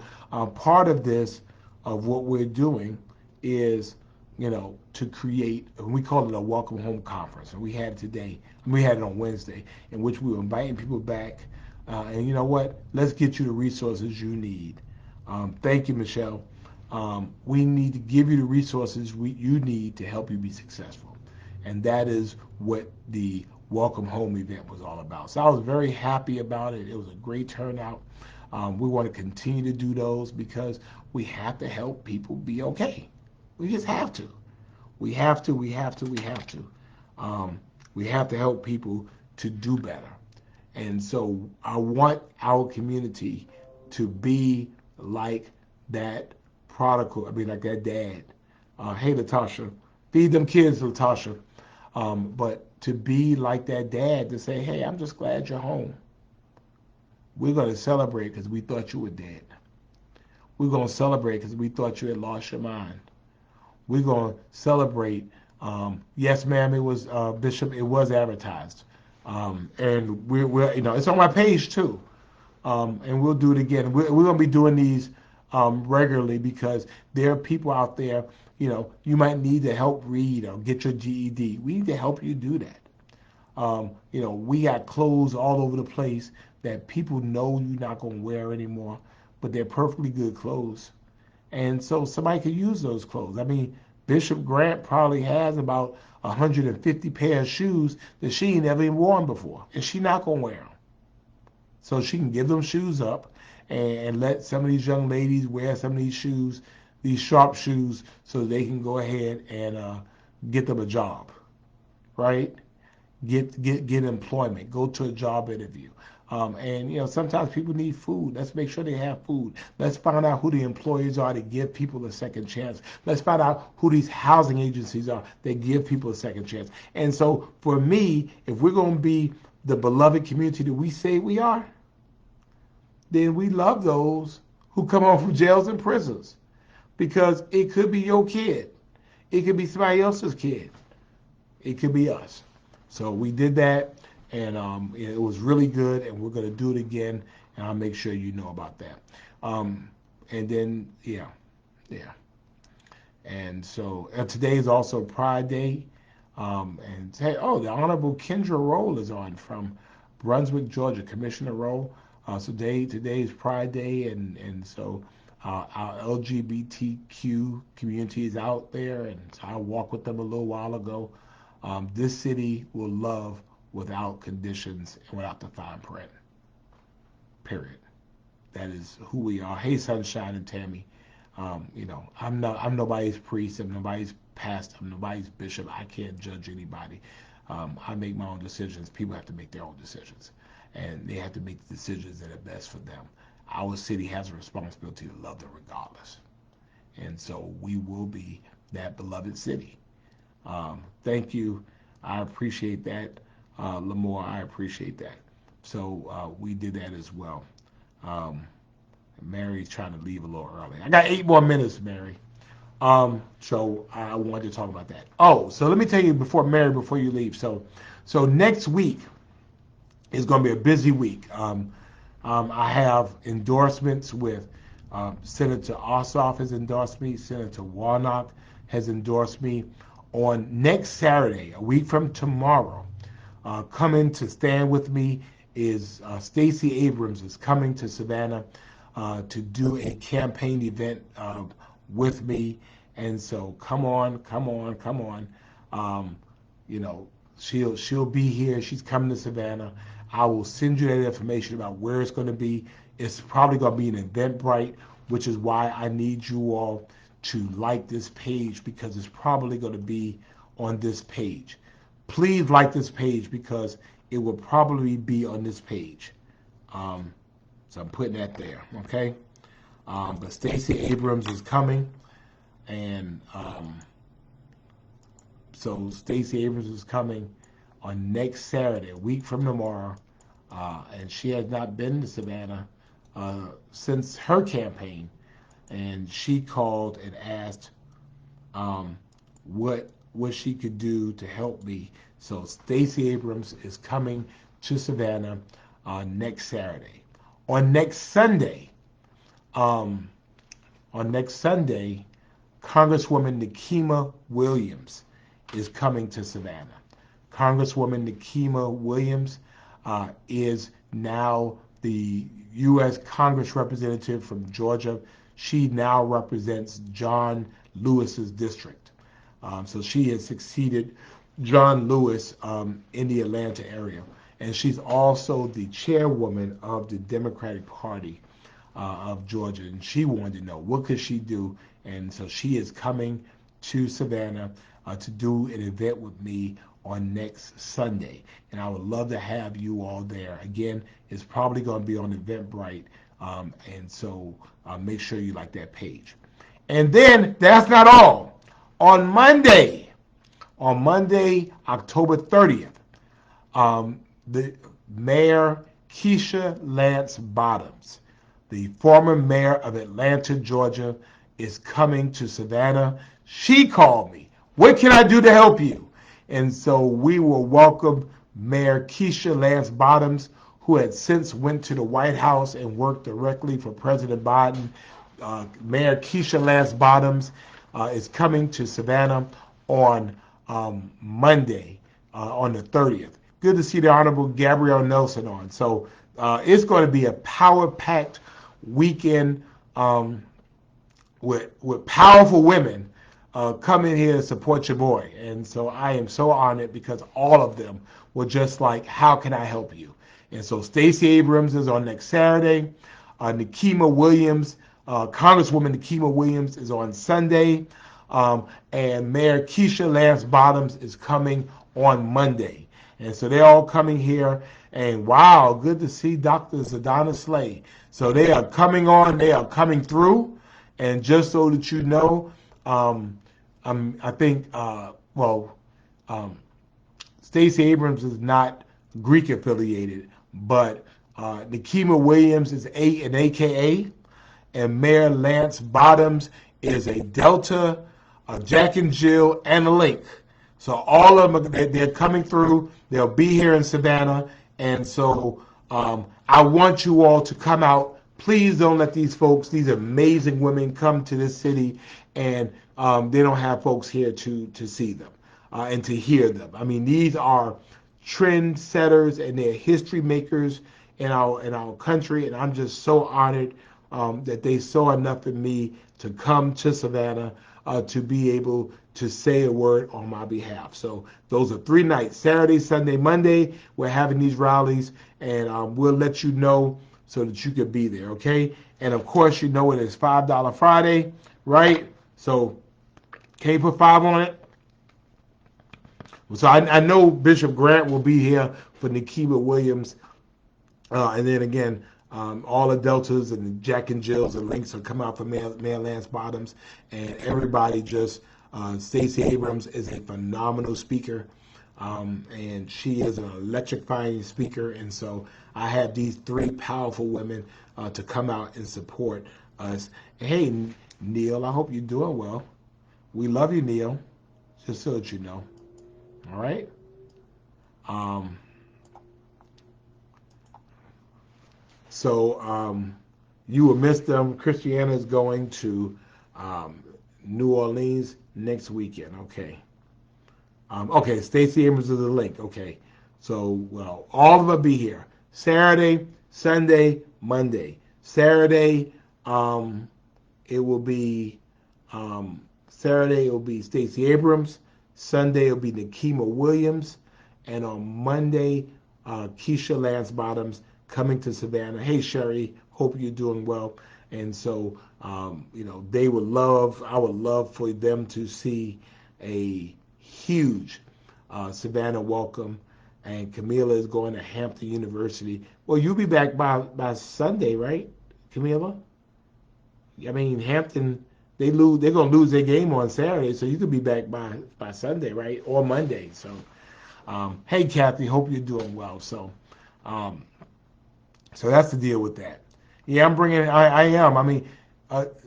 part of this, of what we're doing, is to create, and we call it a Welcome Home Conference. And we had it today, and we had it on Wednesday, in which we were inviting people back. And you know what? Let's get you the resources you need. Thank you, Michelle. We need to give you the resources you need to help you be successful. And that is what the Welcome Home event was all about. So I was very happy about it. It was a great turnout. We want to continue to do those, because we have to help people be okay. We just have to. We have to. We have to help people to do better. And so I want our community to be like that prodigal, like that dad. Hey, Latasha, feed them kids, Latasha. But to be like that dad, to say, hey, I'm just glad you're home. We're going to celebrate because we thought you were dead. We're going to celebrate because we thought you had lost your mind. We're going to celebrate. Yes, ma'am, it was, Bishop, it was advertised. And we're it's on my page too. And we'll do it again. We're going to be doing these regularly, because there are people out there, you might need to help read or get your GED. We need to help you do that. We got clothes all over the place that people know you're not going to wear anymore, but they're perfectly good clothes. And so somebody could use those clothes. Bishop Grant probably has about 150 pair of shoes that she ain't never even worn before, and she's not going to wear them. So she can give them shoes up, and let some of these young ladies wear some of these shoes, these sharp shoes, so they can go ahead and get them a job, right? Get employment. Go to a job interview. And sometimes people need food. Let's make sure they have food. Let's find out who the employers are to give people a second chance. Let's find out who these housing agencies are that give people a second chance. And so for me, if we're going to be the beloved community that we say we are, then we love those who come home from jails and prisons, because it could be your kid. It could be somebody else's kid. It could be us. So we did that, and it was really good, and we're going to do it again, and I'll make sure you know about that. And then, yeah. And so today is also Pride Day. And hey, the Honorable Kendra Roll is on from Brunswick, Georgia, Commissioner Roll. So today is Pride Day, and so our LGBTQ community is out there, and so I walked with them a little while ago. This city will love without conditions and without the fine print. Period. That is who we are. Hey, Sunshine and Tammy. I'm nobody's priest. I'm nobody's pastor. I'm nobody's bishop. I can't judge anybody. I make my own decisions. People have to make their own decisions, and they have to make the decisions that are best for them. Our city has a responsibility to love them regardless, and so we will be that beloved city. Thank you. I appreciate that. Lamore, I appreciate that. So we did that as well. Mary's trying to leave a little early. I got 8 more minutes, Mary. So I wanted to talk about that. Oh, so let me tell you before you leave. So next week is going to be a busy week. I have endorsements with Senator Ossoff has endorsed me. Senator Warnock has endorsed me. On next Saturday, a week from tomorrow, coming to stand with me is Stacey Abrams is coming to Savannah to do a campaign event with me. And so come on. She'll be here. She's coming to Savannah. I will send you that information about where it's going to be. It's probably going to be in Eventbrite, which is why I need you all to like this page, because it's probably going to be on this page. Please like this page because it will probably be on this page. So I'm putting that there, okay? But Stacey Abrams is coming, and so Stacey Abrams is coming on next Saturday, a week from tomorrow, and she has not been to Savannah since her campaign, and she called and asked what she could do to help me. So Stacey Abrams is coming to Savannah next Saturday. On next Sunday, Congresswoman Nikema Williams is coming to Savannah. Congresswoman Nikema Williams is now the U.S. Congress representative from Georgia. She now represents John Lewis's district. So she has succeeded John Lewis in the Atlanta area. And she's also the chairwoman of the Democratic Party of Georgia. And she wanted to know, what could she do? And so she is coming to Savannah to do an event with me on next Sunday. And I would love to have you all there. Again, it's probably going to be on Eventbrite. And so make sure you like that page. And then that's not all. On Monday, October 30th, the Mayor Keisha Lance Bottoms, the former mayor of Atlanta, Georgia, is coming to Savannah. She called me. What can I do to help you? And so we will welcome Mayor Keisha Lance Bottoms, who had since went to the White House and worked directly for President Biden. Mayor Keisha Lance Bottoms is coming to Savannah on Monday, on the 30th. Good to see the Honorable Gabrielle Nelson on. So it's going to be a power-packed weekend with powerful women coming here to support your boy. And so I am so honored because all of them were just like, how can I help you? And so Stacey Abrams is on next Saturday. Nikema Williams, Congresswoman Nikema Williams is on Sunday, and Mayor Keisha Lance Bottoms is coming on Monday. And so they're all coming here. And wow, good to see Dr. Zadana Slay. So they are coming on, they are coming through. And just so that you know, I think, Stacey Abrams is not Greek affiliated, but Nikema Williams is an AKA, and Mayor Lance Bottoms is a Delta, a Jack and Jill, and a Link. So all of them, they're coming through. They'll be here in Savannah. And so I want you all to come out. Please don't let these folks, these amazing women, come to this city and they don't have folks here to see them and to hear them. I mean, these are trend setters and they're history makers in our country. And I'm just so honored that they saw enough in me to come to Savannah to be able to say a word on my behalf. So those are 3 nights, Saturday, Sunday, Monday. We're having these rallies, and we'll let you know so that you can be there, okay? And of course, you know it is $5 Friday, right? So can you put 5 on it? So I know Bishop Grant will be here for Nikema Williams, and then again, all the Deltas and the Jack and Jills and Links will come out for Mayor Lance Bottoms, and everybody just, Stacey Abrams is a phenomenal speaker, and she is an electrifying speaker, and so I have these 3 powerful women to come out and support us. Hey, Neil, I hope you're doing well. We love you, Neil, just so that you know. All right? So you will miss them. Christiana is going to New Orleans next weekend. Okay. Okay, Stacey Abrams is the Link. Okay. So, well, all of them will be here. Saturday, Sunday, Monday. Saturday, it will be Stacey Abrams. Sunday, it will be Nikema Williams. And on Monday, Keisha Lance Bottoms coming to Savannah. Hey, Sherry, hope you're doing well. And so, I would love for them to see a huge Savannah welcome. And Camila is going to Hampton University. Well, you'll be back by Sunday, right, Camila? I mean, Hampton, they're going to lose their game on Saturday, so you could be back by Sunday, right, or Monday. So, hey, Kathy, hope you're doing well. So, so that's the deal with that. Yeah, I am. I mean,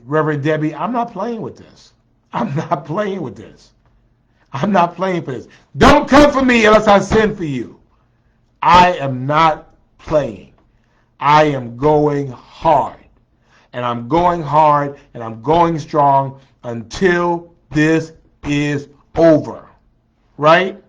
Reverend Debbie, I'm not playing with this. I'm not playing with this. I'm not playing for this. Don't come for me unless I send for you. I am not playing. I am going hard. And I'm going hard and I'm going strong until this is over. Right?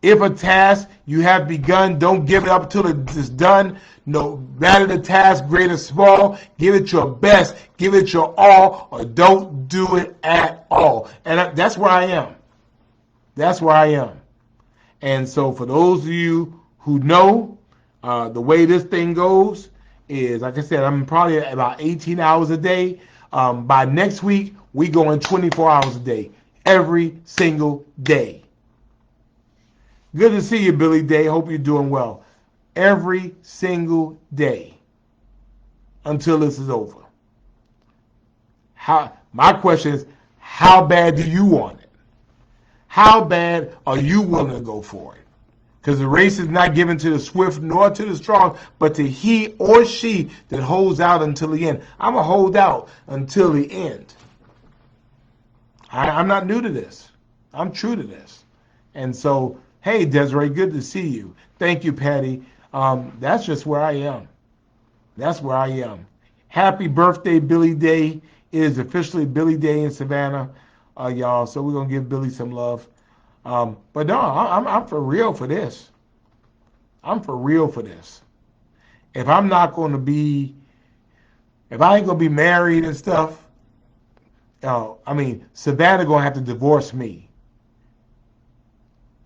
If a task you have begun, don't give it up until it's done. No matter the task, great or small, give it your best, give it your all, or don't do it at all. And that's where I am. That's where I am. And so for those of you who know, the way this thing goes is, like I said, I'm probably at about 18 hours a day. By next week, we going 24 hours a day, every single day. Good to see you, Billy Day. Hope you're doing well. Every single day until this is over. My question is, how bad do you want it? How bad are you willing to go for it? Because the race is not given to the swift nor to the strong, but to he or she that holds out until the end. I'm going to hold out until the end. I'm not new to this. I'm true to this. And so, hey, Desiree, good to see you. Thank you, Patty. That's just where I am. That's where I am. Happy birthday, Billy Day. It is officially Billy Day in Savannah, y'all. So we're going to give Billy some love. But no, I'm for real for this. I'm for real for this. If I ain't going to be married and stuff, Savannah going to have to divorce me.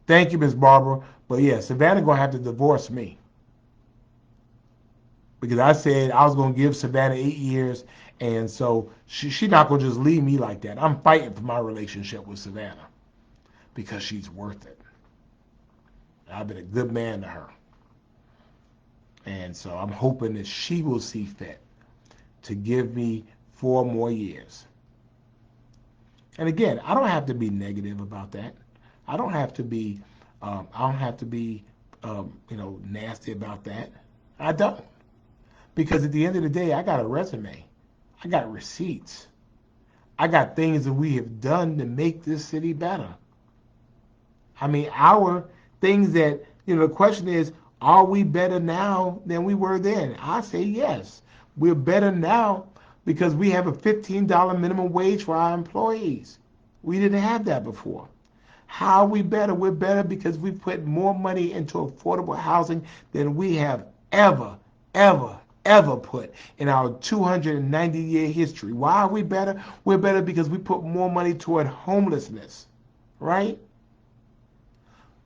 Thank you, Miss Barbara. But yeah, Savannah going to have to divorce me. because I said I was going to give Savannah 8 years, and so she's not going to just leave me like that. I'm fighting for my relationship with Savannah because she's worth it. I've been a good man to her. And so I'm hoping that she will see fit to give me 4 more years. And again, I don't have to be negative about that. I don't have to be, nasty about that. I don't, because at the end of the day, I got a resume, I got receipts, I got things that we have done to make this city better. I mean, our things that the question is, are we better now than we were then? I say yes. We're better now because we have a $15 minimum wage for our employees. We didn't have that before. How are we better? We're better because we put more money into affordable housing than we have ever put in our 290-year history. Why are we better? We're better because we put more money toward homelessness, right?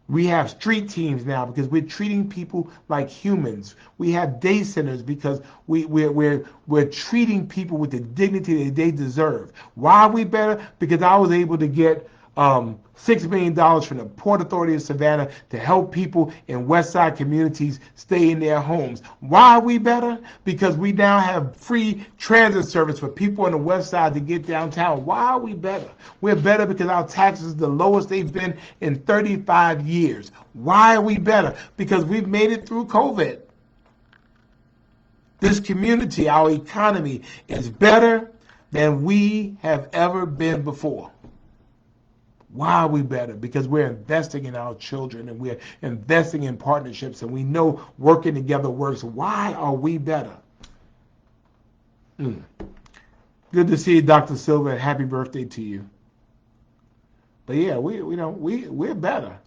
We have street teams now because we're treating people like humans. We have day centers because we're treating people with the dignity that they deserve. Why are we better? Because I was able to get $6 million from the Port Authority of Savannah to help people in West Side communities stay in their homes. Why are we better? Because we now have free transit service for people on the West Side to get downtown. Why are we better? We're better because our taxes are the lowest they've been in 35 years. Why are we better? Because we've made it through COVID. This community, our economy, is better than we have ever been before. Why are we better? Because we're investing in our children and we're investing in partnerships and we know working together works. Why are we better? Good to see you, Dr. Silva, and happy birthday to you. But yeah, we're better.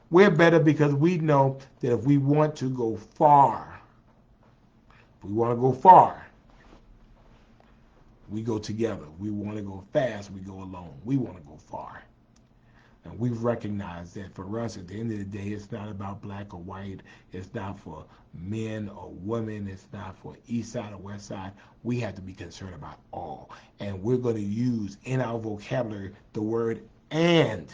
We're better because we know that if we want to go far, we go together. We want to go fast, we go alone. We want to go far. And we've recognized that for us, at the end of the day, it's not about black or white. It's not for men or women. It's not for east side or west side. We have to be concerned about all. And we're going to use in our vocabulary the word and.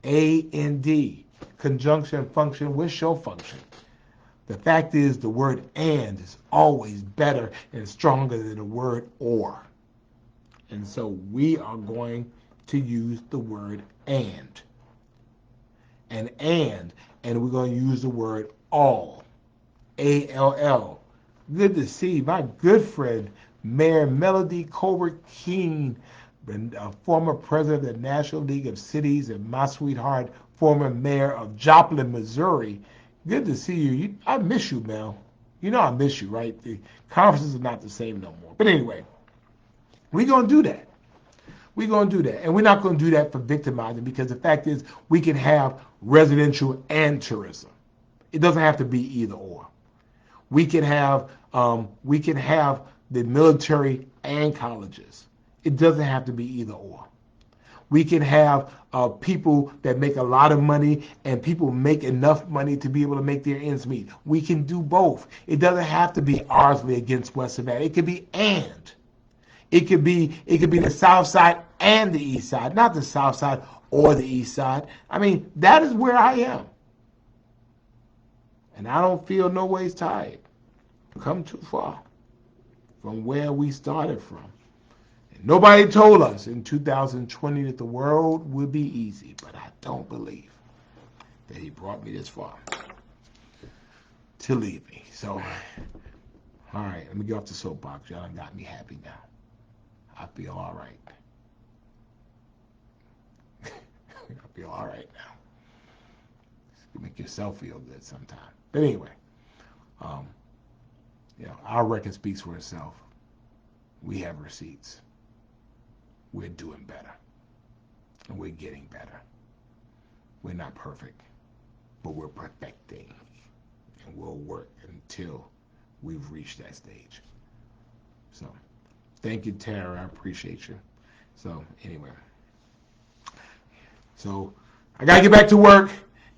A-N-D. Conjunction function with show function. The fact is the word and is always better and stronger than the word or. And so we are going to use the word and we're going to use the word all, A-L-L. Good to see my good friend Mayor Melody Colbert King, former president of the National League of Cities, and my sweetheart, former mayor of Joplin, Missouri. Good to see you. I miss you, Mel. You know I miss you, right? The conferences are not the same no more. But anyway, we're going to do that. We're going to do that. And we're not going to do that for victimizing, because the fact is we can have residential and tourism. It doesn't have to be either or. We can have the military and colleges. It doesn't have to be either or. We can have people that make a lot of money and people make enough money to be able to make their ends meet. We can do both. It doesn't have to be Ardsley against West Savannah. It could be and. It could be the South Side and the East Side, not the South Side or the East Side. I mean, that is where I am. And I don't feel no ways tired. Come too far from where we started from. And nobody told us in 2020 that the world would be easy, but I don't believe that he brought me this far to leave me. So, all right, let me get off the soapbox. Y'all done got me happy now. I feel all right. I feel all right now. You make yourself feel good sometimes. But anyway, our record speaks for itself. We have receipts. We're doing better. And we're getting better. We're not perfect, but we're perfecting. And we'll work until we've reached that stage. So, thank you, Tara. I appreciate you. So, anyway. So, I got to get back to work.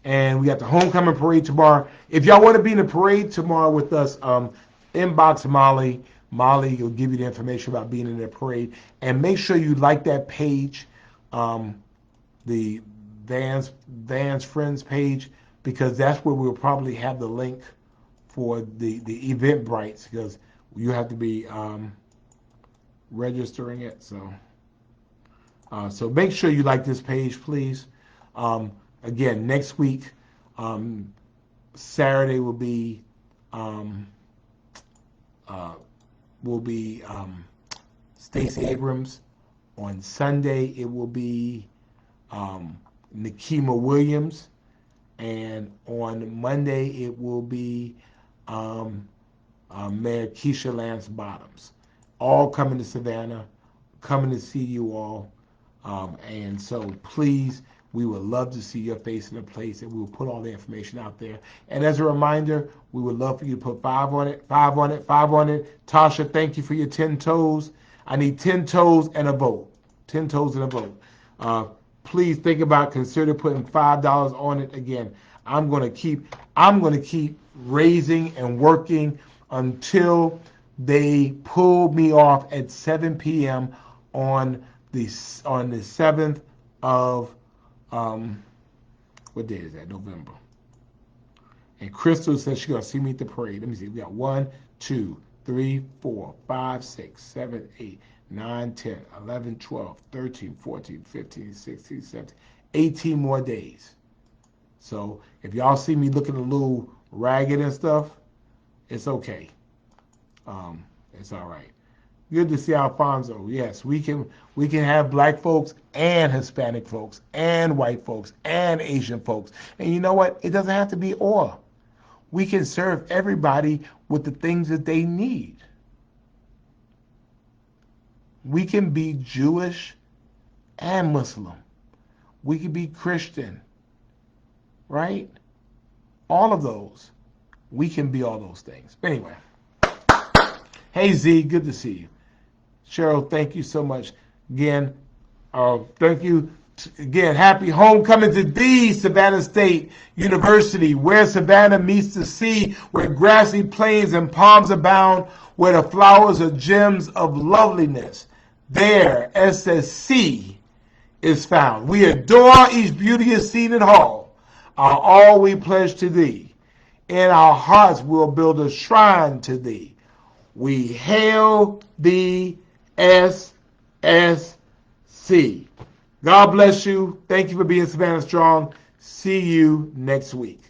And we got the homecoming parade tomorrow. If y'all want to be in the parade tomorrow with us, inbox Molly. Molly will give you the information about being in their parade. And make sure you like that page, the Vans Friends page, because that's where we'll probably have the link for the Eventbrites, because you have to be registering it. So make sure you like this page, please. Again, next week, Saturday will be Stacey Abrams. On Sunday, it will be Nikema Williams, and on Monday it will be Mayor Keisha Lance Bottoms. All coming to Savannah, coming to see you all, and so please, we would love to see your face in the place, and we will put all the information out there. And as a reminder, we would love for you to put 5 on it, 5 on it, 5 on it. Tasha, thank you for your 10 toes. I need 10 toes and a vote. 10 toes and a vote. Please think about, consider putting $5 on it. Again, I'm going to keep raising and working until they pull me off at 7 p.m. on the 7th of what day is that? November. And Crystal says she's going to see me at the parade. Let me see. We got 1, 2, 3, 4, 5, 6, 7, 8, 9, 10, 11, 12, 13, 14, 15, 16, 17, 18 more days. So if y'all see me looking a little ragged and stuff, it's okay. It's all right. Good to see Alfonso. Yes, we can have black folks and Hispanic folks and white folks and Asian folks. And you know what? It doesn't have to be all. We can serve everybody with the things that they need. We can be Jewish and Muslim. We can be Christian, right? All of those. We can be all those things. But anyway. Hey, Z, good to see you. Cheryl, thank you so much. Again, thank you. Again, happy homecoming to the Savannah State University, where Savannah meets the sea, where grassy plains and palms abound, where the flowers are gems of loveliness. There, SSC is found. We adore each beauteous scene and hall. Our all we pledge to thee. In our hearts we'll build a shrine to thee. We hail thee, SSC. God bless you. Thank you for being Savannah Strong. See you next week.